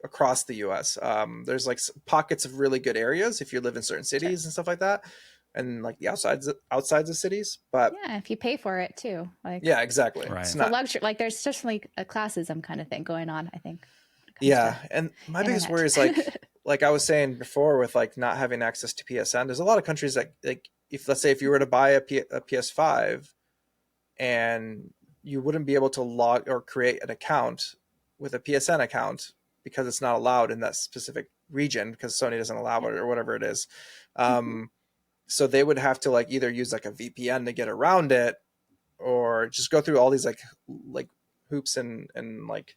across the US. There's like pockets of really good areas if you live in certain cities and stuff like that, and like the outsides of cities. But yeah, if you pay for it too, like yeah, exactly. Right. It's it's not a luxury. Like there's just like a classism kind of thing going on, I think. yeah, and my biggest worry is like I was saying before with like not having access to PSN. There's a lot of countries that like if let's say if you were to buy a PS5 and you wouldn't be able to log or create an account with a PSN account because it's not allowed in that specific region because Sony doesn't allow it or whatever it is. So they would have to like either use like a VPN to get around it or just go through all these like hoops and like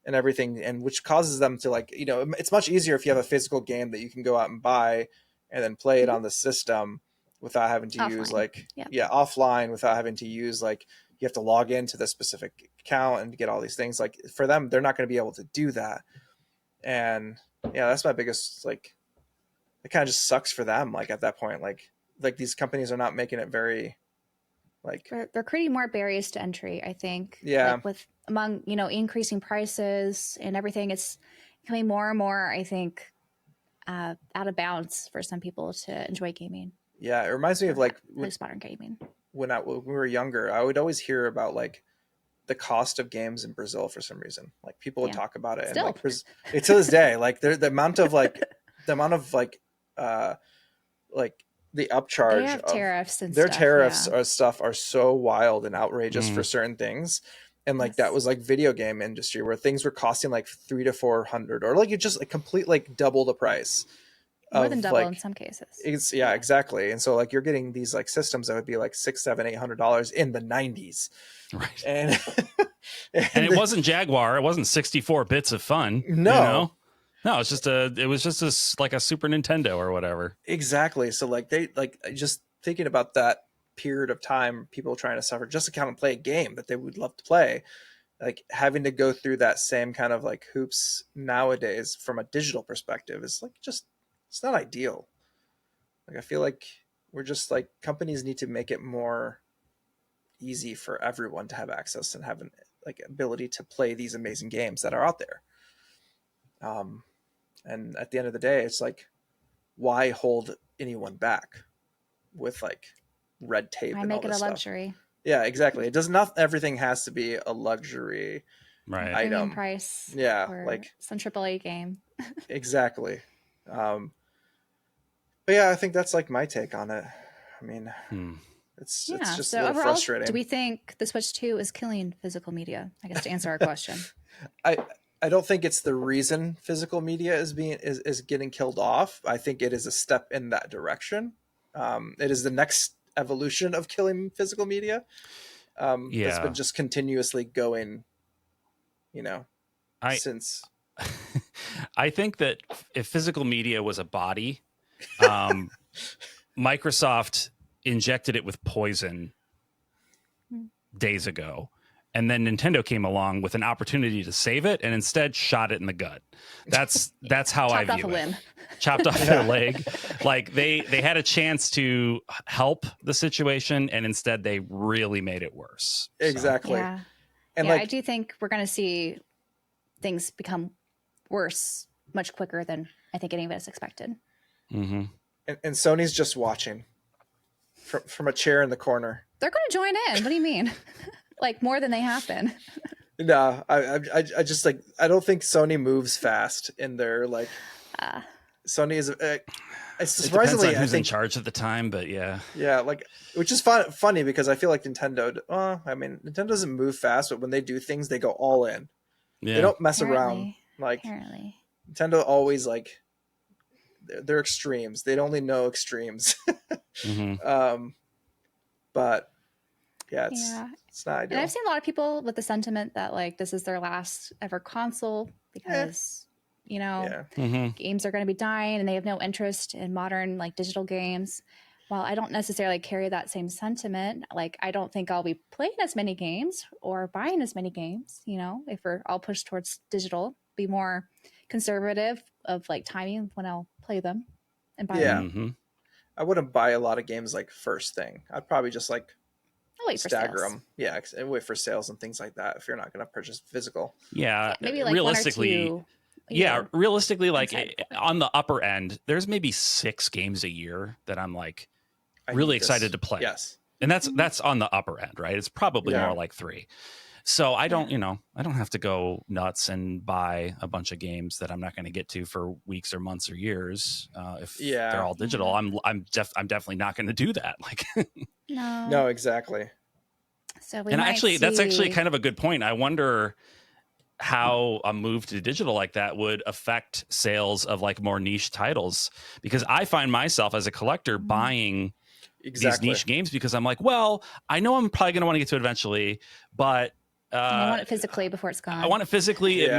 and everything, and which causes them to like, you know, it's much easier if you have a physical game that you can go out and buy and then play it on the system without having to Offline. use like offline, without having to use like you have to log into the specific account and get all these things. Like for them, they're not going to be able to do that. And yeah, that's my biggest like, it kind of just sucks for them. Like at that point, like these companies are not making it very like they're creating more barriers to entry, I think. Yeah. Like with among, you know, increasing prices and everything, it's becoming more and more, I think, out of bounds for some people to enjoy gaming. Yeah, it reminds me of like modern gaming. When we were younger, I would always hear about like the cost of games in Brazil for some reason. Like people would talk about it, Still. and like to this day, like the amount of the upcharge they have tariffs and their stuff, tariffs are so wild and outrageous for certain things. And like that was like video game industry where things were costing like $300 to $400 or like it just like complete like double the price. More than double like, in some cases. It's exactly. And so like you're getting these like systems that would be like $600, $700, $800 in the 90s. Right. And and it wasn't Jaguar, it wasn't 64 bits of fun. No. You know? No, it was just like a Super Nintendo or whatever. Exactly. So like they like just thinking about that period of time, people trying to suffer just to come and play a game that they would love to play, like having to go through that same kind of like hoops nowadays from a digital perspective is like just, it's not ideal. Like I feel like we're just like companies need to make it more easy for everyone to have access and have an like ability to play these amazing games that are out there. And at the end of the day, it's like, why hold anyone back with like red tape? Why and make all it a this luxury? Stuff? Yeah, exactly. It does not. Everything has to be a luxury item. Price. Yeah, or like some AAA game. Exactly. But yeah, I think that's like my take on it. I mean, it's just a little overall, frustrating. Do we think the Switch 2 is killing physical media? I guess to answer our question. I don't think it's the reason physical media is getting killed off. I think it is a step in that direction. It is the next evolution of killing physical media. That's been just continuously going, you know, since. I think that if physical media was a body, Microsoft injected it with poison days ago. And then Nintendo came along with an opportunity to save it and instead shot it in the gut. That's how I view it. Chopped off their leg. Like they had a chance to help the situation and instead they really made it worse. Exactly. Yeah. And I do think we're going to see things become worse much quicker than I think any of us expected. Mm-hmm. And Sony's just watching from a chair in the corner. They're going to join in. What do you mean? Like more than they have been. No, I just like, I don't think Sony moves fast in their like. Sony is surprisingly it depends on who's in charge at the time, but yeah, like which is funny because I feel like Nintendo. I mean, Nintendo doesn't move fast, but when they do things, they go all in. Yeah. They don't mess around. Like Nintendo always like they're extremes. They only know extremes. But yeah, it's not ideal. And I've seen a lot of people with the sentiment that like this is their last ever console because you know games are going to be dying and they have no interest in modern like digital games. While I don't necessarily carry that same sentiment, like I don't think I'll be playing as many games or buying as many games. You know, if we're all pushed towards digital, be more conservative of like timing when I'll play them and buy them. I wouldn't buy a lot of games like first thing. I'd probably just like wait for stagger sales. them. Yeah, and wait for sales and things like that if you're not going to purchase physical. Yeah, maybe like realistically, 1 or 2. yeah, realistically, like inside of it. on the upper end, there's maybe 6 games a year that I'm like really excited to play. Yes. And that's on the upper end, right? It's probably more like 3. So I don't, I don't have to go nuts and buy a bunch of games that I'm not going to get to for weeks or months or years. If they're all digital, I'm definitely not going to do that. Like, no, exactly. So that's actually kind of a good point. I wonder how a move to digital like that would affect sales of like more niche titles, because I find myself as a collector buying these niche games because I'm like, well, I know I'm probably going to want to get to it eventually, but I want it physically before it's gone. I want it physically. They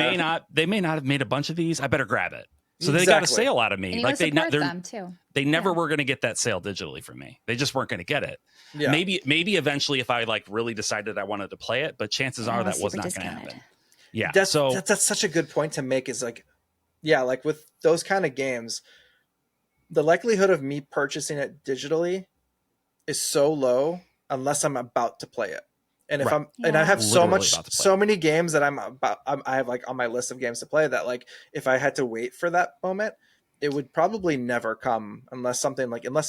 may not have made a bunch of these. I better grab it. So they got a sale out of me. And like they them too. They never were going to get that sale digitally from me. They just weren't going to get it. Yeah. Maybe eventually if I like really decided I wanted to play it, but chances are that was not going to happen. Yeah. That's such a good point to make, is like, like with those kind of games, the likelihood of me purchasing it digitally is so low unless I'm about to play it. And if and I have so many games that I have like on my list of games to play that like, if I had to wait for that moment, it would probably never come unless something like, unless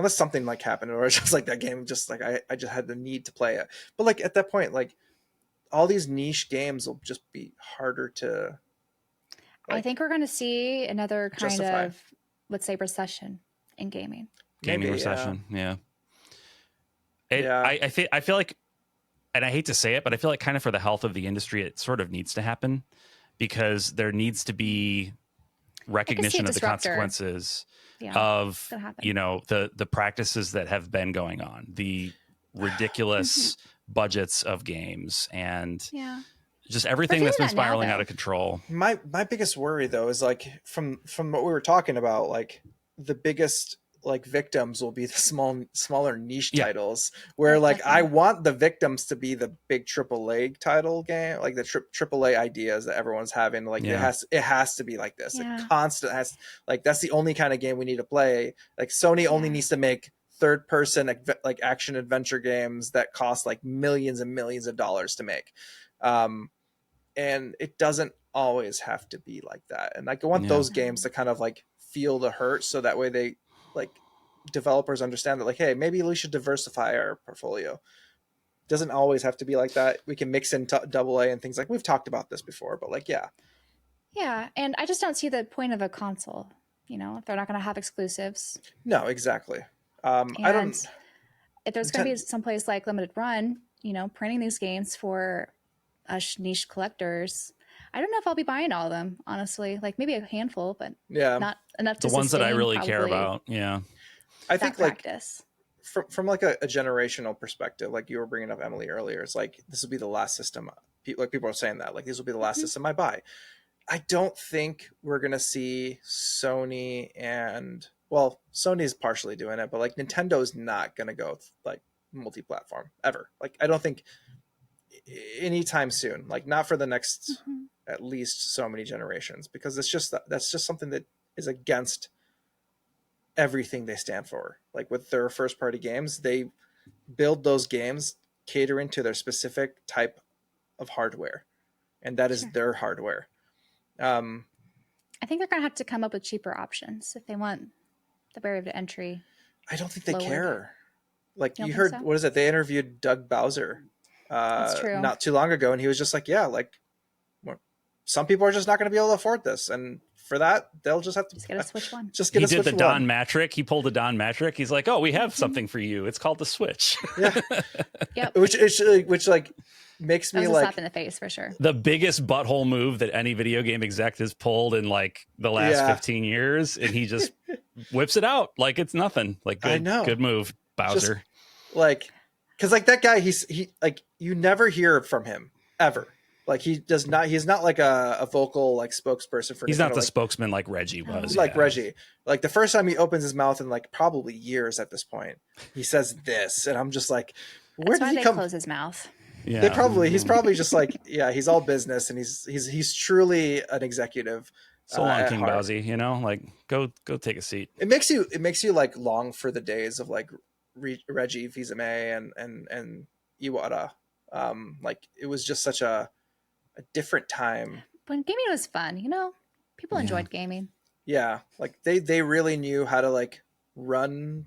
something like happened, or it's just like that game, just like I just had the need to play it. But like at that point, like all these niche games will just be harder to. Like, I think we're going to see another kind of, let's say, recession in gaming. Gaming recession, yeah. I feel like, and I hate to say it, but I feel like kind of for the health of the industry, it sort of needs to happen, because there needs to be recognition of the consequences of the practices that have been going on, the ridiculous budgets of games, and just everything that's been spiraling out of control. My biggest worry though is like from what we were talking about, like the biggest like victims will be the smaller niche titles, where like I want the victims to be the big AAA title game, like the AAA ideas that everyone's having. Like it has to be like this. It constant has, like that's the only kind of game we need to play. Like Sony only needs to make third person like action adventure games that cost like millions and millions of dollars to make. And it doesn't always have to be like that. And like I want those games to kind of like feel the hurt, so that way they like developers understand that like, hey, maybe we should diversify our portfolio. It doesn't always have to be like that. We can mix in AA and things, like we've talked about this before, but like and I just don't see the point of a console, if they're not going to have exclusives. No, exactly. I don't, if there's going to be someplace like Limited Run, printing these games for us niche collectors, I don't know if I'll be buying all of them, honestly. Like maybe a handful, but not enough to the ones that I really care about. Yeah, I think practice. Like from like a generational perspective, like you were bringing up Emily earlier, it's like this will be the last system. Like people are saying that, like this will be the last system I buy. I don't think we're gonna see Sony Sony's partially doing it, but like Nintendo's not gonna go like multi-platform ever. Like I don't think anytime soon, like not for the next at least so many generations, because that's just something that is against everything they stand for. Like with their first party games, they build those games catering to their specific type of hardware, and that is their hardware. I think they're gonna have to come up with cheaper options if they want the barrier to entry. I don't think they care. Like you heard, what is it? They interviewed Doug Bowser not too long ago, and he was just like, some people are just not going to be able to afford this, and for that they'll just have to get a Switch One. He did the Don Matrick. He pulled a Don Matrick. He's like, oh, we have something for you. It's called the Switch. Which like makes me like slap in the face for sure. The biggest butthole move that any video game exec has pulled in like the last 15 years, and he just whips it out like it's nothing. Like good move, Bowser. Just, like, because like that guy, he like you never hear from him ever. Like he's not like a vocal like spokesperson for. He's not the spokesman like Reggie was. Like Reggie, like the first time he opens his mouth in like probably years at this point, he says this, and I'm just like, where did he come? Close his mouth. Yeah, he's probably just like, he's all business, and he's truly an executive. So long, King Bowsy, like go take a seat. It makes you like long for the days of like Reggie Fils-Aimé and Iwata. Like it was just such a different time. When gaming was fun, people enjoyed gaming. Yeah, like they really knew how to like run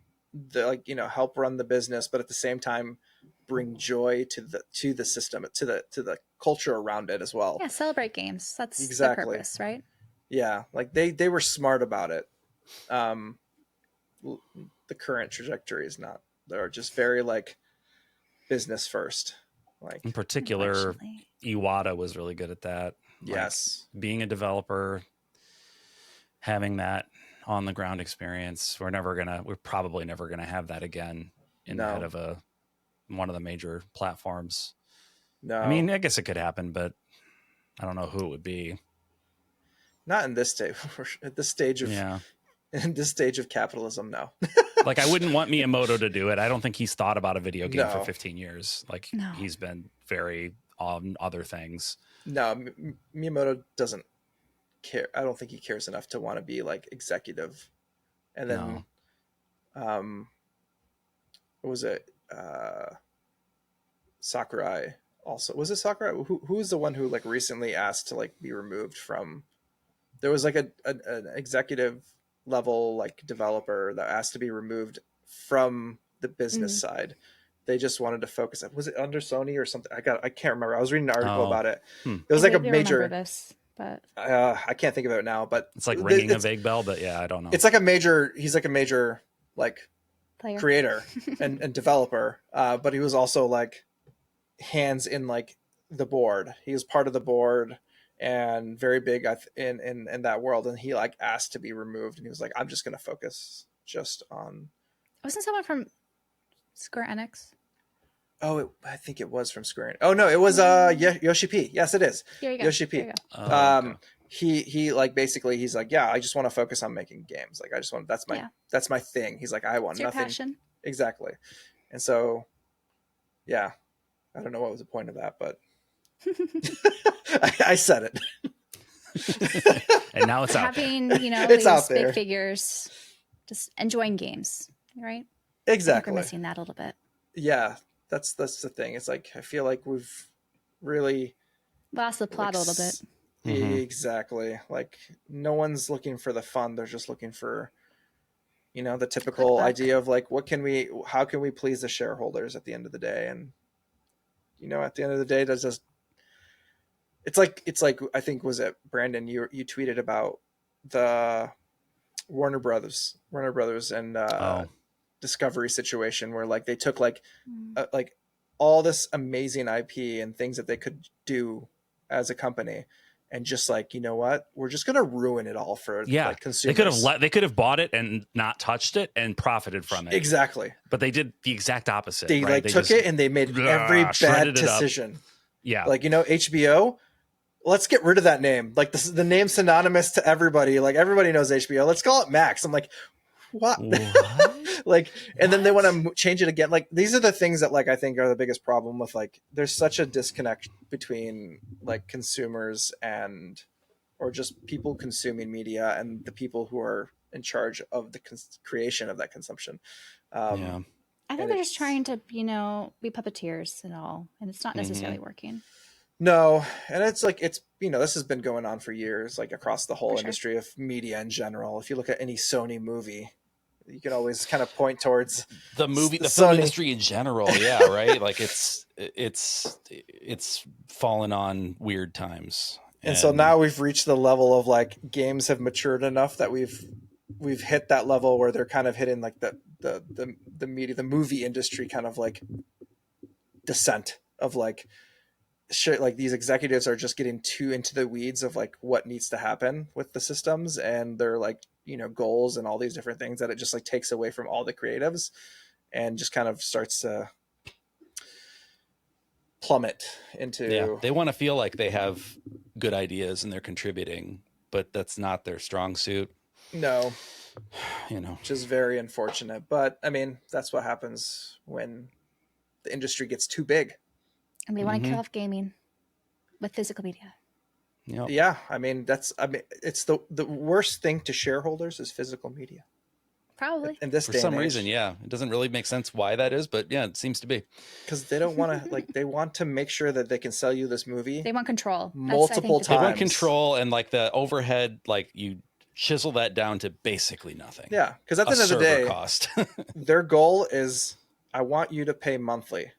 help run the business, but at the same time bring joy to the system, to the culture around it as well. Yeah, celebrate games. That's exactly the purpose, right? Yeah, like they were smart about it. The current trajectory is not. They're just very like business first. Like in particular, Iwata was really good at that. Yes, like, being a developer, having that on the ground experience. We're probably never gonna have that again in the head of one of the major platforms. No, I mean, I guess it could happen, but I don't know who it would be. Not in this stage. At this stage of in this stage of capitalism, no. Like, I wouldn't want Miyamoto to do it. I don't think he's thought about a video game for 15 years. Like, he's been very on other things. No, Miyamoto doesn't care. I don't think he cares enough to want to be like executive. And then, what was it? Sakurai also. Was it Sakurai? Who's the one who like recently asked to like be removed from? There was like an executive level like developer that asked to be removed from the business side. They just wanted to focus. Was it under Sony or something? I can't remember. I was reading an article about it. It was like a major. This, but I can't think of it now. But it's like ringing a vague bell. But yeah, I don't know. It's like a major. He's like a major like player, creator and developer. But he was also like hands in like the board. He was part of the board and very big in that world. And he like asked to be removed. And he was like, I'm just going to focus just on. Wasn't someone from Square Enix? Oh, I think it was from Square Enix. Oh no, it was Yoshi P. Yes, it is. Here you go. Yoshi P. Okay. He like basically he's like, yeah, I just want to focus on making games. Like I just want that's my thing. He's like, I want it's nothing. Your passion. Exactly. And so yeah. I don't know what was the point of that, but I said it. And now it's out. Having, it's these big figures just enjoying games, right? Exactly. We're missing that a little bit. Yeah, that's the thing. It's like I feel like we've really lost the plot a little bit. Exactly. Like no one's looking for the fun. They're just looking for, the typical idea of like, how can we please the shareholders at the end of the day? And, at the end of the day, it's like, I think, was it Branden, you tweeted about the Warner Brothers and Discovery situation where like they took like all this amazing IP and things that they could do as a company and just like, you know what, we're just gonna ruin it all for like consumers. They could have bought it and not touched it and profited from it. Exactly. But they did the exact opposite. They right? They took it and they made every bad decision. Yeah. Like, HBO, let's get rid of that name. Like the name's synonymous to everybody. Like everybody knows HBO. Let's call it Max. I'm like, what? Like, and then they want to change it again. Like, these are the things that like I think are the biggest problem with like there's such a disconnect between like consumers or just people consuming media and the people who are in charge of the creation of that consumption. I think they're just trying to be puppeteers and all, and it's not necessarily working. No, and it's like this has been going on for years, like across the whole industry of media in general. If you look at any Sony movie, you can always kind of point towards the film industry in general. Yeah, right. Like it's fallen on weird times, and so now we've reached the level of like games have matured enough that we've hit that level where they're kind of hitting like the movie industry kind of like descent of like shit. Like these executives are just getting too into the weeds of like what needs to happen with the systems and their like goals and all these different things that it just like takes away from all the creatives and just kind of starts to plummet into. They want to feel like they have good ideas and they're contributing, but that's not their strong suit. No, which is very unfortunate. But I mean, that's what happens when the industry gets too big. And they want to kill off gaming with physical media. Yep. Yeah, it's the worst thing to shareholders is physical media. Probably. in this For day some and age. reason, yeah. It doesn't really make sense why that is, but yeah, it seems to be. Because they don't want to, like, they want to make sure that they can sell you this movie They want control. multiple That's, They times. want control, and like the overhead, like you chisel that down to basically nothing. Yeah, because at the end of the server day, cost. their goal is, I want you to pay monthly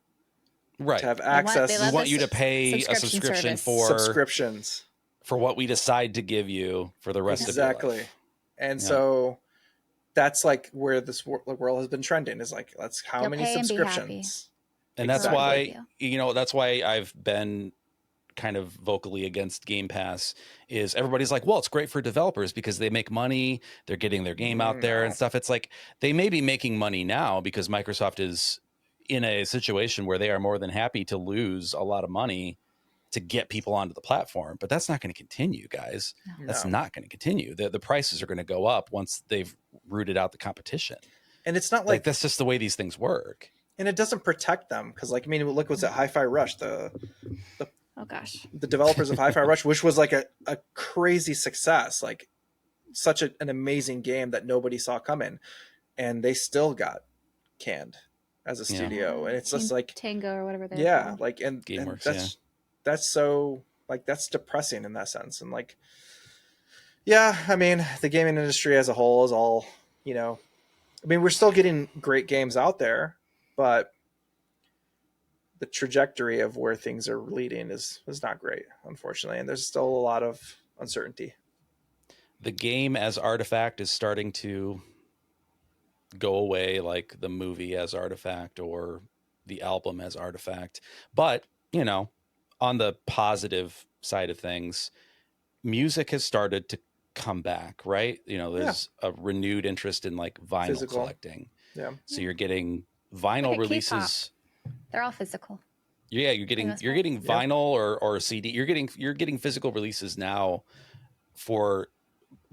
Right. to have they access. We want you to pay a subscription service. for subscriptions. for what we decide to give you for the rest of your Exactly. life. And Yeah. so that's like where this world has been trending, is like, let's how You'll many pay and be happy. subscriptions. And that's Exactly. why, you know, that's why I've been kind of vocally against Game Pass. Is everybody's like, well, it's great for developers because they make money, they're getting their game out there and stuff. It's like, they may be making money now because Microsoft is in a situation where they are more than happy to lose a lot of money to get people onto the platform, but that's not going to continue, guys. That's not going to continue. The prices are going to go up once they've rooted out the competition. And it's not Like that's just the way these things work. And it doesn't protect them, because, like, I mean, look what's at Hi-Fi Rush, the Oh gosh. the developers of Hi-Fi Rush, which was like a crazy success, like such an amazing game that nobody saw coming, and they still got canned as a studio. And it's just like Tango or whatever they're called. like, and GameWorks, that's so, like, that's depressing in that sense. And like, yeah, I mean, the gaming industry as a whole is all, you know, I mean, we're still getting great games out there, but the trajectory of where things are leading is not great, unfortunately. And there's still a lot of uncertainty. The game as artifact is starting to go away, like the movie as artifact or the album as artifact. But, you know, on the positive side of things, music has started to come back, right? You know, there's a renewed interest in like vinyl Physical collecting. Yeah. So you're getting vinyl releases. K-pop. They're all physical. Yeah, you're getting vinyl or CD. You're getting physical releases now for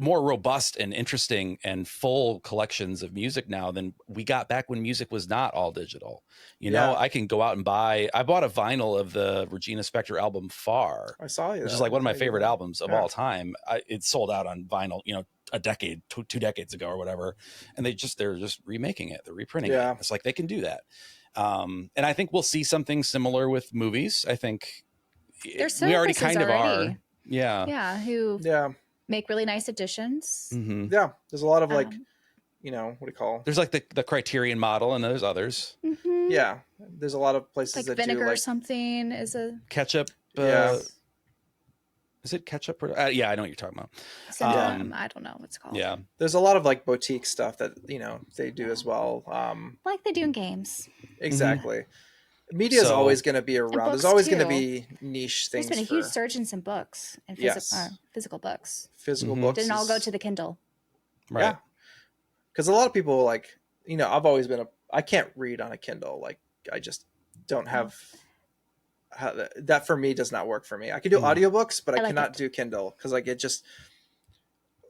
more robust and interesting and full collections of music now than we got back when music was not all digital. You know, I can go out and I bought a vinyl of the Regina Spektor album Far. I saw you. Which is like one of my favorite albums of all time. It sold out on vinyl, you know, a decade, two decades ago or whatever. And they're just remaking it. They're reprinting it. It's like they can do that. And I think we'll see something similar with movies. I think we already kind of are. Yeah. Yeah. Who make really nice additions. Mm-hmm. Yeah. There's a lot of like, you know, what do you call? There's like the Criterion model, and there's others. Mm-hmm. Yeah. There's a lot of places like that vinegar do like or something is a ketchup. Is it ketchup? Or, yeah, I know what you're talking about. I don't know what's called. Yeah. There's a lot of like boutique stuff that, you know, they do as well. Like they do in games. Exactly. Media is always going to be around. There's always going to be niche things. There's been a huge surge in some books and physical books. Physical books. Didn't all go to the Kindle. Right. Yeah. Because a lot of people, like, you know, I've always been I can't read on a Kindle. Like, I just don't have that. For me does not work for me. I can do audiobooks, but I cannot do Kindle, because like it just,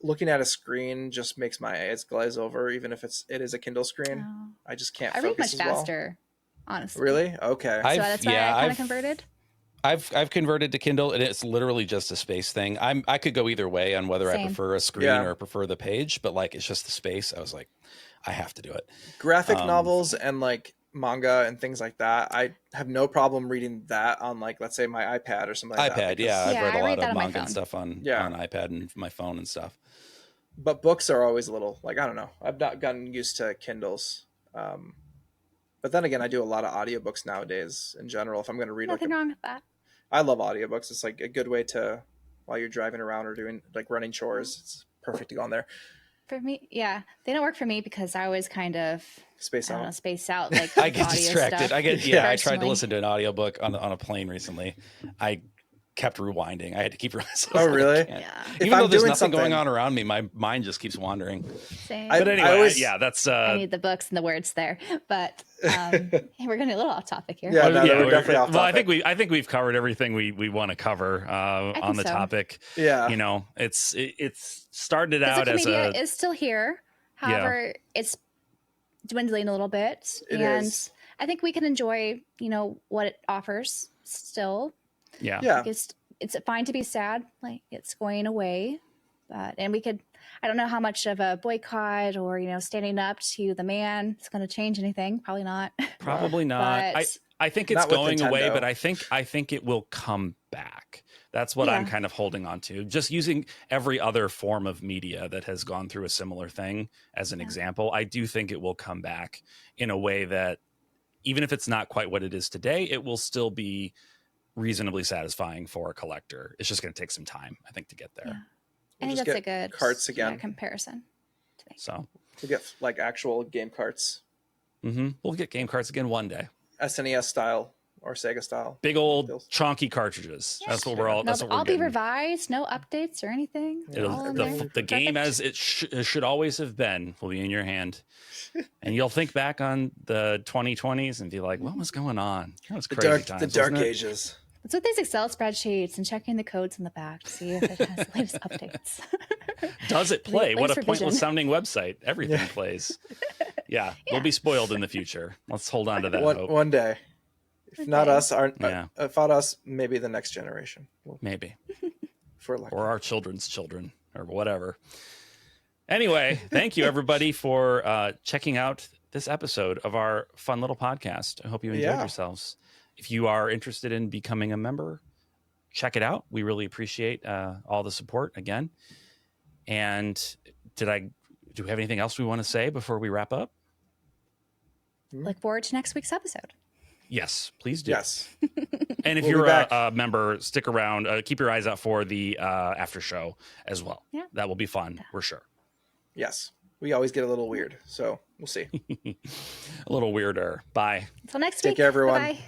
looking at a screen just makes my eyes glaze over, even if it is a Kindle screen. I just can't focus read much as well. faster, honestly. Really? Okay. So that's why I kind of converted. I've converted to Kindle, and it's literally just a space thing. I could go either way on whether I prefer a screen or prefer the page, but like it's just the space. I was like, I have to do it. Graphic novels and like manga and things like that, I have no problem reading that on, like, let's say my iPad or something like that. I've read a lot of manga and stuff on iPad and my phone and stuff. But books are always a little, like, I don't know. I've not gotten used to Kindles. But then again, I do a lot of audiobooks nowadays in general. If I'm going to read, nothing wrong with that. I love audiobooks. It's like a good way to, while you're driving around or doing like running chores, it's perfect to go on there. For me, yeah, they don't work for me because I always kind of space out. Like I get distracted. Stuff. I tried to listen to an audiobook on a plane recently. I kept rewinding. I had to keep myself. Oh, really? Yeah. Even though there's nothing going on around me, my mind just keeps wandering. Same. But anyway, that's. I need the books and the words there, but hey, we're getting a little off topic here. Yeah, we're definitely off topic. Well, I think we've covered everything we want to cover on the topic. Yeah, you know, it's started out as media is still here. However, it's dwindling a little bit, I think we can enjoy, you know, what it offers still. Yeah. Like it's fine to be sad, like it's going away. And we could, I don't know how much of a boycott or, standing up to the man is going to change anything. Probably not. Probably not. But I think it's not with going away, Nintendo. but I think it will come back. That's what I'm kind of holding on to. Just using every other form of media that has gone through a similar thing as an example, I do think it will come back in a way that, even if it's not quite what it is today, it will still be reasonably satisfying for a collector. It's just going to take some time, I think, to get there. Yeah. We'll I think that's a good carts again. comparison. So we'll get like actual game carts. We'll get game carts again one day. SNES style or Sega style. Big old chunky cartridges. Yeah. That's what we're all. That's what we're getting. All be revised. No updates or anything. The game as it should always have been will be in your hand, and you'll think back on the 2020s and be like, "What was going on? That was crazy times." The dark ages. It's with these Excel spreadsheets and checking the codes in the back to see if it has the latest updates. Does it play? What a pointless sounding website. Everything plays. Yeah, we'll be spoiled in the future. Let's hold on to that hope. One day. If not us, if not us, maybe the next generation. Maybe. If we're lucky. Or our children's children or whatever. Anyway, thank you everybody for checking out this episode of our fun little podcast. I hope you enjoyed yourselves. If you are interested in becoming a member, check it out. We really appreciate all the support again. And do we have anything else we want to say before we wrap up? Look forward to next week's episode. Yes, please do. Yes. And if you're a member, stick around. Keep your eyes out for the after show as well. Yeah. That will be fun, we're sure. Yes. We always get a little weird, so we'll see. A little weirder. Bye. Until next week. Take care, everyone. Bye.